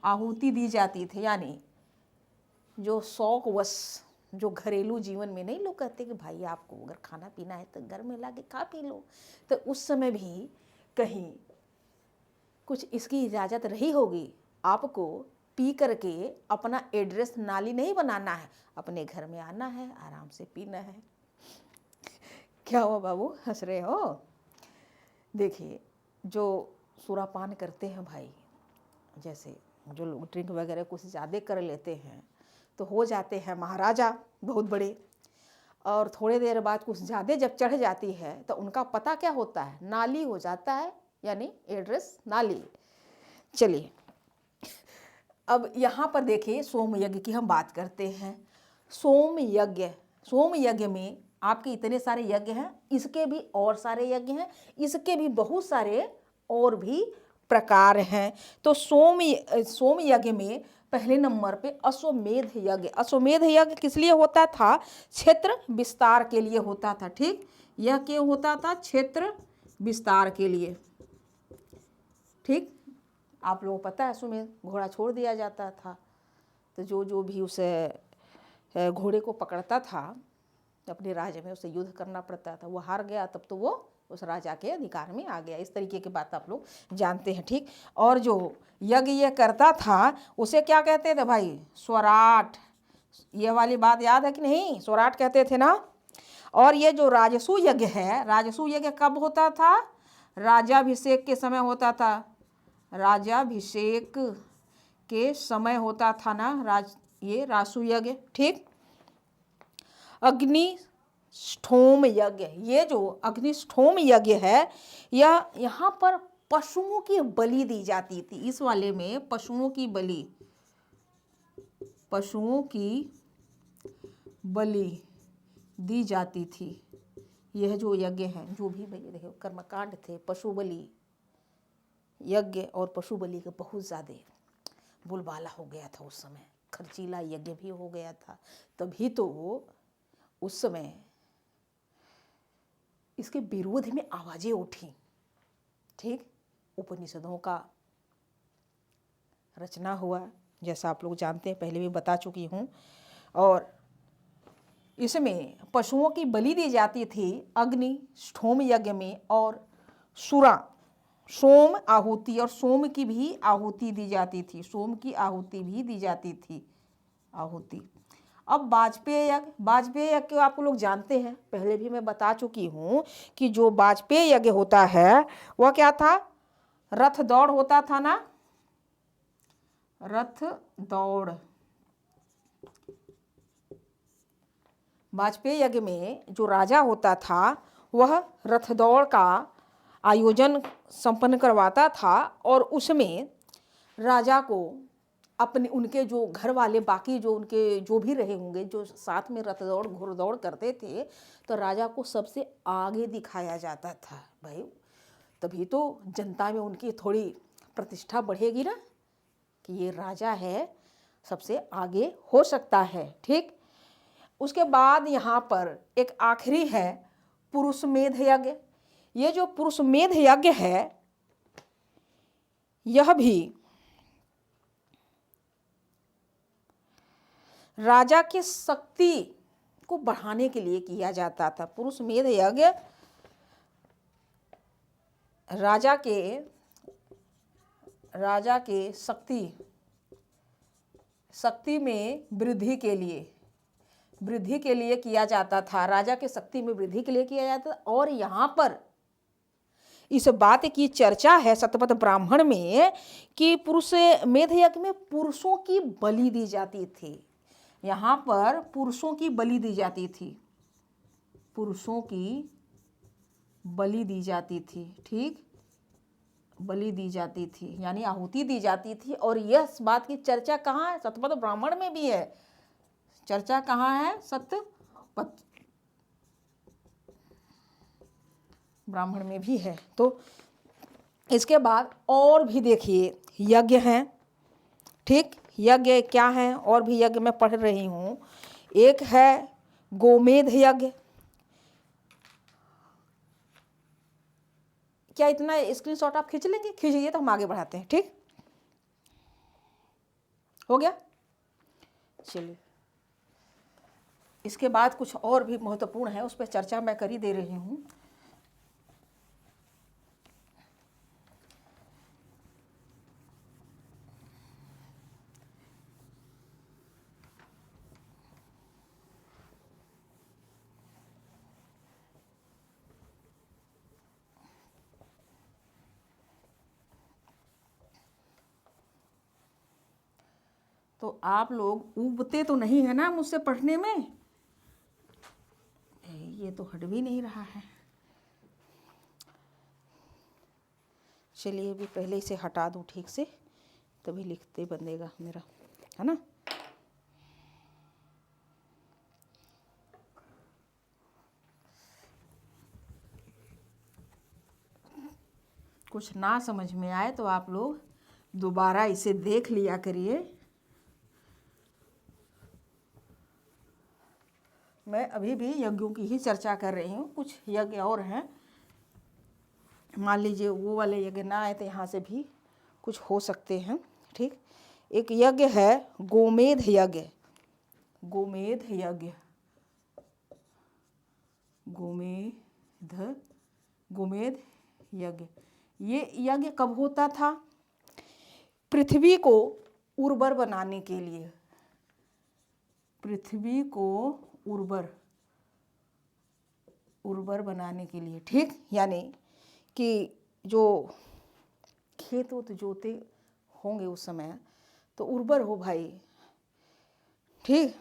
आहुति दी जाती थी। यानी जो शौक वश, जो घरेलू जीवन में नहीं लोग कहते कि भाई आपको अगर खाना पीना है तो घर में ला के खा पी लो, तो उस समय भी कहीं कुछ इसकी इजाज़त रही होगी। आपको पी करके अपना एड्रेस नाली नहीं बनाना है, अपने घर में आना है, आराम से पीना है। क्या हुआ बाबू, हंस रहे हो? देखिए, जो सुरापान करते हैं भाई, जैसे जो लोग ड्रिंक वगैरह कुछ ज़्यादा कर लेते हैं तो हो जाते हैं महाराजा बहुत बड़े, और थोड़ी देर बाद कुछ ज़्यादा जब चढ़ जाती है तो उनका पता क्या होता है, नाली हो जाता है, यानी एड्रेस नाली। चलिए, अब यहाँ पर देखिए सोम यज्ञ की हम बात करते हैं। सोम यज्ञ में आपके इतने सारे यज्ञ हैं, इसके भी और सारे यज्ञ हैं, इसके भी बहुत सारे और भी प्रकार हैं। तो सोम यज्ञ में पहले नंबर पे अश्वमेध यज्ञ। अश्वमेध यज्ञ किस लिए होता था? क्षेत्र विस्तार के लिए होता था। ठीक, यह क्यों होता था? क्षेत्र विस्तार के लिए। ठीक, आप लोगों को पता है अश्वमेध घोड़ा छोड़ दिया जाता था, तो जो भी उस घोड़े को पकड़ता था अपने राज्य में, उसे युद्ध करना पड़ता था। वो हार गया तब तो वो उस राजा के अधिकार में आ गया। इस तरीके की बात आप लोग जानते हैं। ठीक, और जो यज्ञ ये करता था उसे क्या कहते थे भाई? स्वराट। ये वाली बात याद है कि नहीं? स्वराट कहते थे ना। और ये जो राजसू यज्ञ है, राजसू यज्ञ कब होता था? राजाभिषेक के समय होता था। राजाभिषेक के समय होता था ना ये राजसू यज्ञ। ठीक, अग्निष्ठोम यज्ञ। ये जो अग्निष्ठोम यज्ञ है, यह यहाँ पर पशुओं की बलि दी जाती थी। इस वाले में पशुओं की बलि दी जाती थी। यह जो यज्ञ हैं, जो भी भैया देखो कर्मकांड थे, पशु बलि यज्ञ और पशु बलि का बहुत ज़्यादा बोलबाला हो गया था उस समय। खर्चीला यज्ञ भी हो गया था, तभी तो उस समय इसके विरोध में आवाजें उठी। ठीक, उपनिषदों का रचना हुआ, जैसा आप लोग जानते हैं, पहले भी बता चुकी हूँ। और इसमें पशुओं की बलि दी जाती थी अग्निष्ठोम यज्ञ में, और सोम आहुति, और सोम की भी आहुति दी जाती थी। सोम की आहुति भी दी जाती थी, आहुति। अब वाजपेय यज्ञ को आप लोग जानते हैं, पहले भी मैं बता चुकी हूँ कि जो वाजपेय यज्ञ होता है वह क्या था? रथ दौड़ होता था ना, रथ दौड़। वाजपेय यज्ञ में जो राजा होता था वह रथ दौड़ का आयोजन संपन्न करवाता था, और उसमें राजा को अपने उनके जो घर वाले, बाकी जो उनके जो भी रहे होंगे, जो साथ में रथ दौड़ घुड़दौड़ करते थे, तो राजा को सबसे आगे दिखाया जाता था भाई। तभी तो जनता में उनकी थोड़ी प्रतिष्ठा बढ़ेगी ना, कि ये राजा है, सबसे आगे हो सकता है। ठीक, उसके बाद यहाँ पर एक आखिरी है पुरुषमेध यज्ञ। ये जो पुरुषमेध यज्ञ है, यह भी राजा की शक्ति को बढ़ाने के लिए किया जाता था। पुरुषमेध यज्ञ राजा के शक्ति में वृद्धि के लिए किया जाता था। राजा के शक्ति में वृद्धि के लिए किया जाता था। और यहाँ पर इस बात की चर्चा है शतपथ ब्राह्मण में कि पुरुषमेध यज्ञ में पुरुषों की बलि दी जाती थी। यहाँ पर पुरुषों की बलि दी जाती थी, पुरुषों की बलि दी जाती थी। ठीक, बलि दी जाती थी, यानी आहुति दी जाती थी। और यह बात की चर्चा कहाँ है? शतपथ ब्राह्मण में भी है। चर्चा कहाँ है? शतपथ ब्राह्मण में भी है। तो इसके बाद और भी देखिए यज्ञ हैं, ठीक। यज्ञ क्या है, और भी यज्ञ मैं पढ़ रही हूँ। एक है गोमेध यज्ञ। क्या इतना स्क्रीनशॉट आप खींच लेंगे? खींचिए तो हम आगे बढ़ाते हैं, ठीक। हो गया, चलिए। इसके बाद कुछ और भी महत्वपूर्ण है, उस पर चर्चा मैं कर ही दे रही हूँ। तो आप लोग उबते तो नहीं है ना मुझसे पढ़ने में? ये तो हट भी नहीं रहा है। चलिए भी पहले इसे हटा दूँ ठीक से, तभी लिखते बनेगा मेरा, है ना। कुछ ना समझ में आए तो आप लोग दोबारा इसे देख लिया करिए। मैं अभी भी यज्ञों की ही चर्चा कर रही हूँ, कुछ यज्ञ और हैं। मान लीजिए वो वाले यज्ञ ना आए तो यहाँ से भी कुछ हो सकते हैं, ठीक। एक यज्ञ है गोमेध यज्ञ। गोमेध यज्ञ, गोमेध यज्ञ। ये यज्ञ कब होता था? पृथ्वी को उर्वर बनाने के लिए, पृथ्वी को उर्वर बनाने के लिए, ठीक। यानी कि जो खेत उत जोते होंगे उस समय, तो उर्वर हो भाई, ठीक।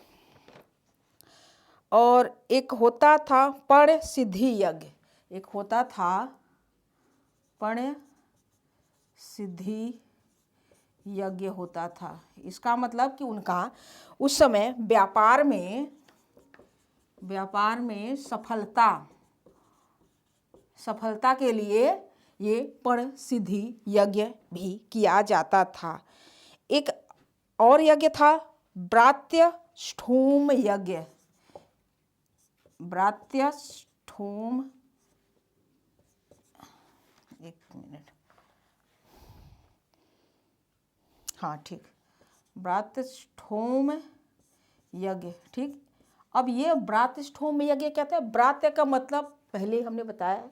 और एक होता था पण सिद्धि यज्ञ। एक होता था पण सिद्धि यज्ञ होता था। इसका मतलब कि उनका उस समय व्यापार में सफलता के लिए ये पण सिद्धि यज्ञ भी किया जाता था। एक और यज्ञ था ब्रात्यष्ठोम यज्ञ। ब्रात्यष्ठोम, एक मिनट, हाँ ठीक, ब्रात्यष्ठोम यज्ञ, ठीक। अब ये ब्रात्यष्ठोम यज्ञ कहते हैं। ब्रात्य का मतलब पहले हमने बताया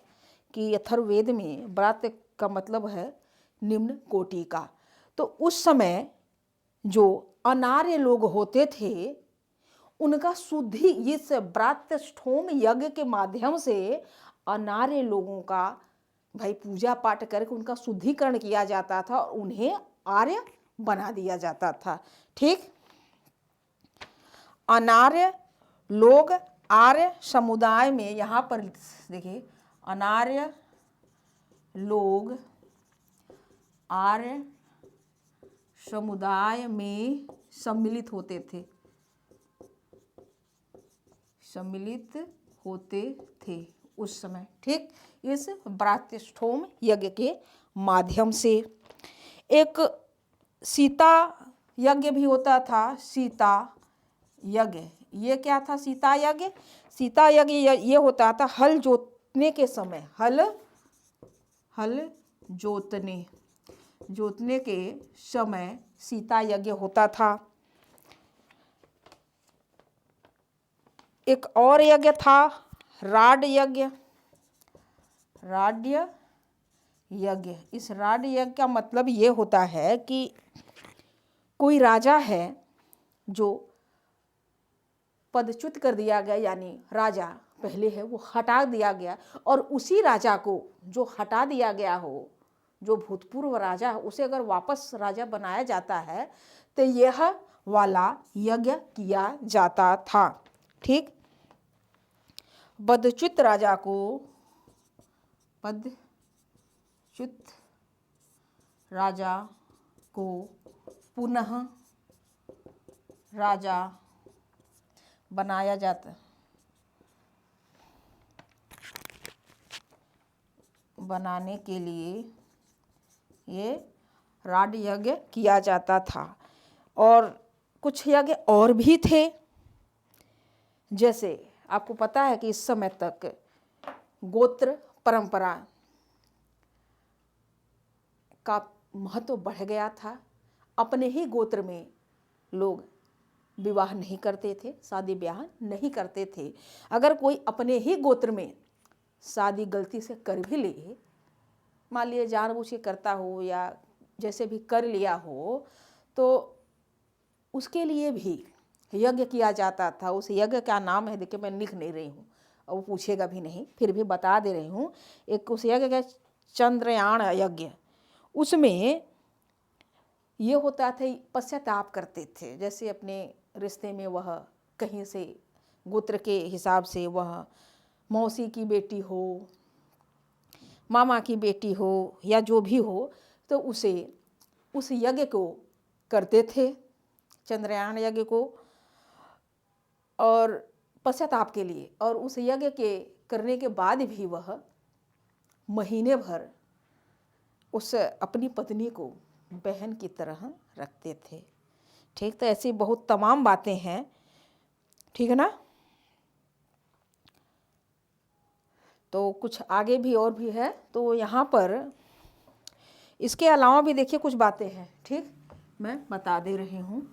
कि अथर्ववेद में ब्रात्य का मतलब है निम्न कोटि का। तो उस समय जो अनार्य लोग होते थे उनका शुद्धि, इस ब्रात्यष्ठोम यज्ञ के माध्यम से अनार्य लोगों का भाई पूजा पाठ करके उनका शुद्धिकरण किया जाता था और उन्हें आर्य बना दिया जाता था, ठीक। अनार्य लोग आर्य समुदाय में, यहाँ पर देखिए, अनार्य लोग आर्य समुदाय में सम्मिलित होते थे उस समय, ठीक। इस ब्रात्यष्ठोम यज्ञ के माध्यम से। एक सीता यज्ञ भी होता था। सीता यज्ञ, ये क्या था? सीता यज्ञ। सीता यज्ञ ये होता था हल जोतने के समय, हल जोतने के समय सीता यज्ञ होता था। एक और यज्ञ था राड यज्ञ। राड्य यज्ञ, इस राड यज्ञ का मतलब ये होता है कि कोई राजा है जो पदच्युत कर दिया गया, यानी राजा पहले है वो हटा दिया गया, और उसी राजा को जो हटा दिया गया हो, जो भूतपूर्व राजा है, उसे अगर वापस राजा बनाया जाता है तो यह वाला यज्ञ किया जाता था, ठीक। पदच्युत राजा को, पदच्युत राजा को पुनः राजा बनाया जाता, बनाने के लिए ये राड यज्ञ किया जाता था। और कुछ यज्ञ और भी थे, जैसे आपको पता है कि इस समय तक गोत्र परंपरा का महत्व बढ़ गया था। अपने ही गोत्र में लोग विवाह नहीं करते थे, शादी ब्याह नहीं करते थे। अगर कोई अपने ही गोत्र में शादी गलती से कर भी ले, मान लीजिए जानबूझ के करता हो या जैसे भी कर लिया हो, तो उसके लिए भी यज्ञ किया जाता था। उस यज्ञ का नाम है, देखिए मैं लिख नहीं रही हूँ और वो पूछेगा भी नहीं, फिर भी बता दे रही हूँ। एक उस यज्ञ का चंद्रयान यज्ञ, उसमें ये होता था, पश्चाताप करते थे। जैसे अपने रिश्ते में वह कहीं से गोत्र के हिसाब से वह मौसी की बेटी हो, मामा की बेटी हो या जो भी हो, तो उसे उस यज्ञ को करते थे, चंद्रयान यज्ञ को, और पश्चाताप के लिए। और उस यज्ञ के करने के बाद भी वह महीने भर उस अपनी पत्नी को बहन की तरह रखते थे। ठीक, तो ऐसी बहुत तमाम बातें हैं, ठीक है ना। तो कुछ आगे भी और भी है, तो यहाँ पर इसके अलावा भी देखिए कुछ बातें हैं, ठीक, मैं बता दे रही हूँ।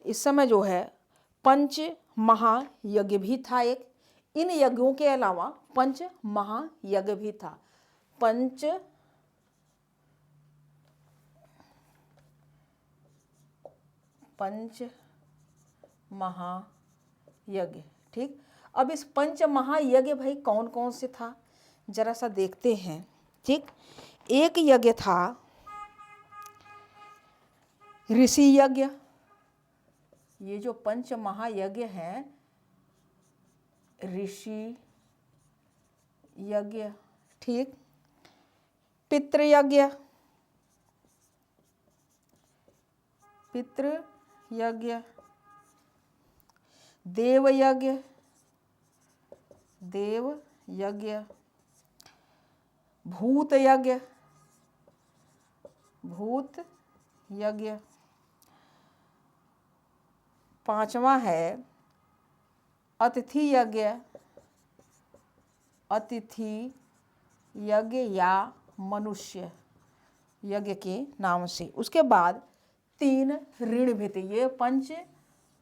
इस समय जो है पंच महायज्ञ भी था एक। इन यज्ञों के अलावा पंच महायज्ञ भी था। पंच महायज्ञ, ठीक। अब इस पंच महायज्ञ भाई कौन कौन से था, जरा सा देखते हैं, ठीक। एक यज्ञ था ऋषि यज्ञ। ये जो पंच महायज्ञ हैं, ऋषि यज्ञ, ठीक। पितृयज्ञ, पितृयज्ञ, देवयज्ञ, देवयज्ञ, भूतयज्ञ, भूतयज्ञ, पांचवा है अतिथि यज्ञ, अतिथि यज्ञ या मनुष्य यज्ञ के नाम से। उसके बाद 3 ऋण भी थे। ये पंच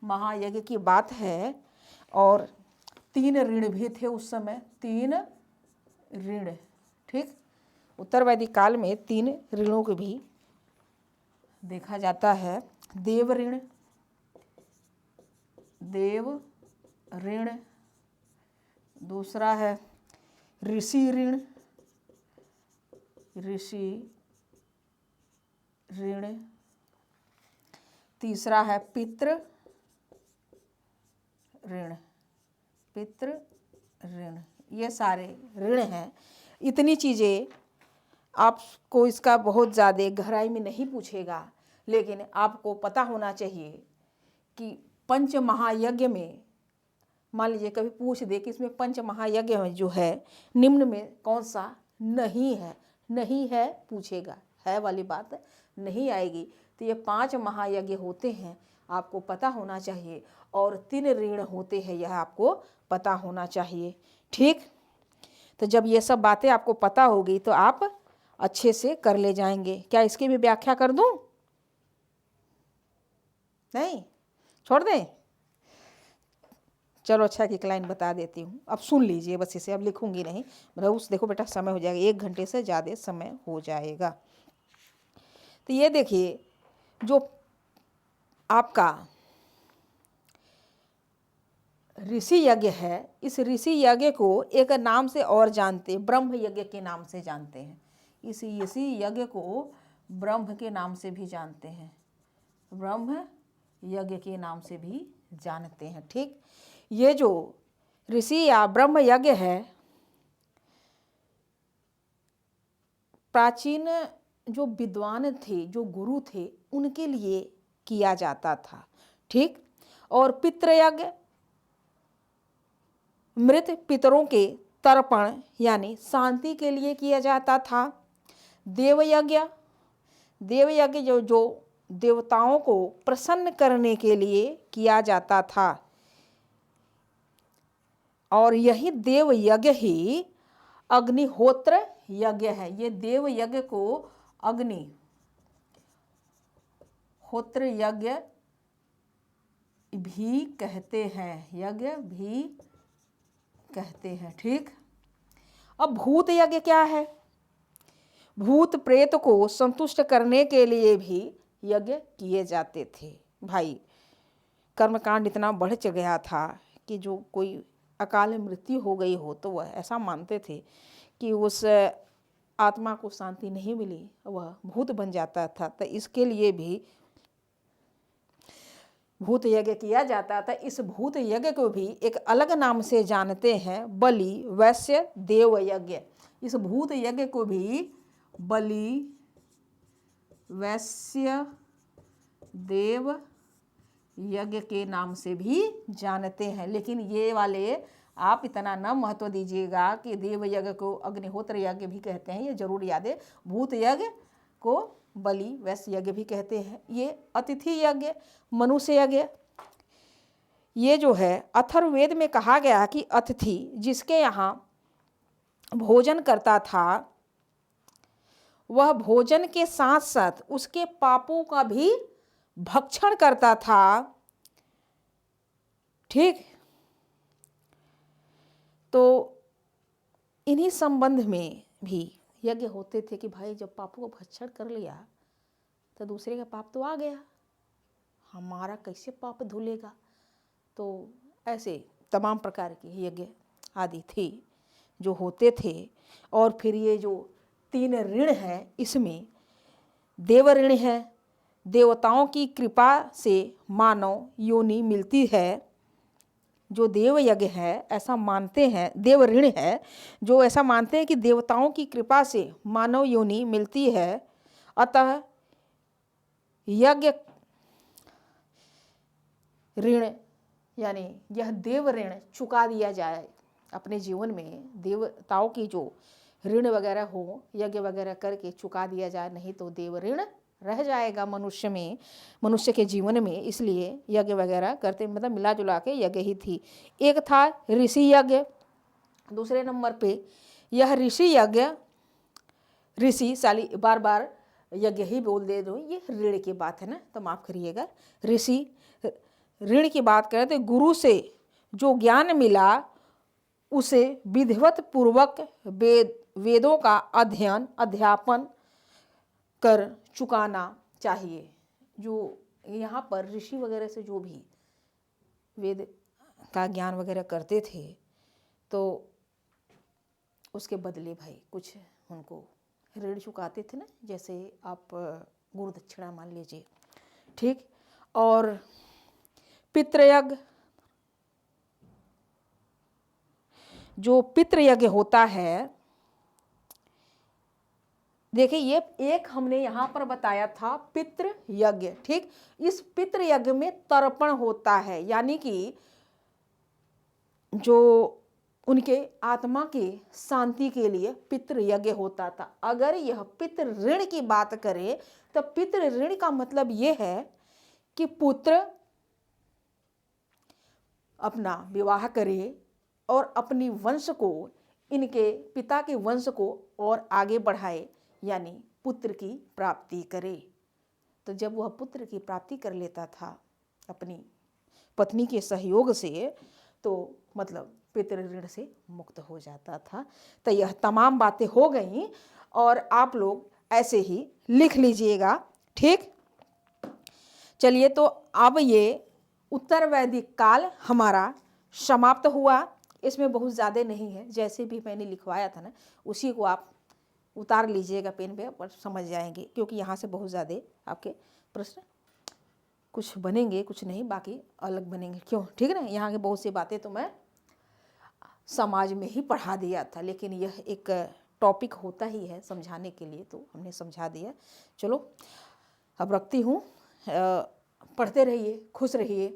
महायज्ञ की बात है, और 3 ऋण भी थे उस समय, 3 ऋण, ठीक। उत्तर वैदिक काल में 3 ऋणों को भी देखा जाता है। देव ऋण, देव ऋण, दूसरा है ऋषि ऋण, ऋषि ऋण, तीसरा है पितृ ऋण, पितृ ऋण। ये सारे ऋण हैं। इतनी चीज़ें आपको इसका बहुत ज़्यादा गहराई में नहीं पूछेगा, लेकिन आपको पता होना चाहिए कि पंच महायज्ञ में, मान लीजिए कभी पूछ दे कि इसमें पंच महायज्ञ में जो है निम्न में कौन सा नहीं है, नहीं है पूछेगा, है वाली बात नहीं आएगी। तो ये 5 महायज्ञ होते हैं, आपको पता होना चाहिए, और 3 ऋण होते हैं, यह आपको पता होना चाहिए, ठीक। तो जब ये सब बातें आपको पता होगी तो आप अच्छे से कर ले जाएंगे। क्या इसकी भी व्याख्या कर दूं? नहीं, छोड़ दें? चलो अच्छा, एक लाइन बता देती हूँ, अब सुन लीजिए बस इसे, अब लिखूंगी नहीं, मतलब उस देखो बेटा समय हो जाएगा, 1 घंटे से ज़्यादा समय हो जाएगा। तो ये देखिए, जो आपका ऋषि यज्ञ है, इस ऋषि यज्ञ को एक नाम से और जानते, ब्रह्म यज्ञ के नाम से जानते हैं। इस ऋषि यज्ञ को ब्रह्म के नाम से भी जानते हैं, ब्रह्म यज्ञ के नाम से भी जानते हैं, ठीक। ये जो ऋषि या ब्रह्म यज्ञ है, प्राचीन जो विद्वान थे, जो गुरु थे, उनके लिए किया जाता था। ठीक। और पितृयज्ञ मृत पितरों के तर्पण यानी शांति के लिए किया जाता था। देवयज्ञ, देवयज्ञ जो देवताओं को प्रसन्न करने के लिए किया जाता था। और यही देव यज्ञ ही अग्निहोत्र यज्ञ है। ये देव यज्ञ को अग्निहोत्र यज्ञ भी कहते हैं, यज्ञ भी कहते हैं। ठीक। अब भूत यज्ञ क्या है? भूत प्रेत को संतुष्ट करने के लिए भी यज्ञ किए जाते थे। भाई, कर्मकांड इतना बढ़ गया था कि जो कोई अकाल मृत्यु हो गई हो तो वह ऐसा मानते थे कि उस आत्मा को शांति नहीं मिली, वह भूत बन जाता था। तो इसके लिए भी भूत यज्ञ किया जाता था। इस भूत यज्ञ को भी एक अलग नाम से जानते हैं, बलि वैश्य देव यज्ञ। इस भूत यज्ञ को भी बलि वैश्य देव यज्ञ के नाम से भी जानते हैं। लेकिन ये वाले आप इतना न महत्व दीजिएगा कि देव यज्ञ को अग्निहोत्र यज्ञ भी कहते हैं, ये जरूर याद है। भूत यज्ञ को बलि वैश्य यज्ञ भी कहते हैं। ये अतिथि यज्ञ, मनुष्य यज्ञ, ये जो है अथर्ववेद में कहा गया कि अतिथि जिसके यहाँ भोजन करता था वह भोजन के साथ साथ उसके पापों का भी भक्षण करता था। ठीक। तो इन्हीं संबंध में भी यज्ञ होते थे कि भाई जब पापों को भक्षण कर लिया तो दूसरे का पाप तो आ गया, हमारा कैसे पाप धुलेगा। तो ऐसे तमाम प्रकार के यज्ञ आदि थे जो होते थे। और फिर ये जो 3 ऋण है, इसमें देव ऋण है, देवताओं की कृपा से मानव योनि मिलती है। जो देव यज्ञ है ऐसा मानते हैं, देव ऋण है जो ऐसा मानते हैं कि देवताओं की कृपा से मानव योनि मिलती है। अतः यज्ञ ऋण यानी यह देव ऋण चुका दिया जाए अपने जीवन में। देवताओं की जो ऋण वगैरह हो, यज्ञ वगैरह करके चुका दिया जाए, नहीं तो देव ऋण रह जाएगा मनुष्य में, मनुष्य के जीवन में। इसलिए यज्ञ वगैरह करते, मतलब मिला जुला के यज्ञ ही थी। एक था ऋषि यज्ञ, दूसरे नंबर पे यह ऋषि यज्ञ, ऋषि साली बार बार यज्ञ ही बोल दे दो, ये ऋण की बात है ना, तो माफ़ करिएगा। ऋषि ऋण की बात करें तो गुरु से जो ज्ञान मिला उसे विधिवत पूर्वक वेदों का अध्ययन अध्यापन कर चुकाना चाहिए। जो यहाँ पर ऋषि वगैरह से जो भी वेद का ज्ञान वगैरह करते थे तो उसके बदले भाई कुछ उनको ऋण चुकाते थे ना, जैसे आप गुरु दक्षिणा मान लीजिए। ठीक। और पितृयज्ञ, जो पितृयज्ञ होता है, देखिए ये एक हमने यहाँ पर बताया था पितृ यज्ञ। ठीक। इस पितृ यज्ञ में तर्पण होता है, यानी कि जो उनके आत्मा के शांति के लिए पितृ यज्ञ होता था। अगर यह पितृ ऋण की बात करें तो पितृ ऋण का मतलब ये है कि पुत्र अपना विवाह करे और अपनी वंश को, इनके पिता के वंश को और आगे बढ़ाए, यानी पुत्र की प्राप्ति करे। तो जब वह पुत्र की प्राप्ति कर लेता था अपनी पत्नी के सहयोग से, तो मतलब पितृ ऋण से मुक्त हो जाता था। तो यह तमाम बातें हो गई और आप लोग ऐसे ही लिख लीजिएगा। ठीक। चलिए, तो अब ये उत्तर वैदिक काल हमारा समाप्त हुआ। इसमें बहुत ज़्यादा नहीं है, जैसे भी मैंने लिखवाया था ना उसी को आप उतार लीजिएगा पेन पे और समझ जाएंगे, क्योंकि यहाँ से बहुत ज़्यादा आपके प्रश्न कुछ बनेंगे, कुछ नहीं, बाकी अलग बनेंगे। क्यों? ठीक है ना। यहाँ की बहुत सी बातें तो मैं समाज में ही पढ़ा दिया था, लेकिन यह एक टॉपिक होता ही है समझाने के लिए, तो हमने समझा दिया। चलो अब रखती हूँ। पढ़ते रहिए, खुश रहिए,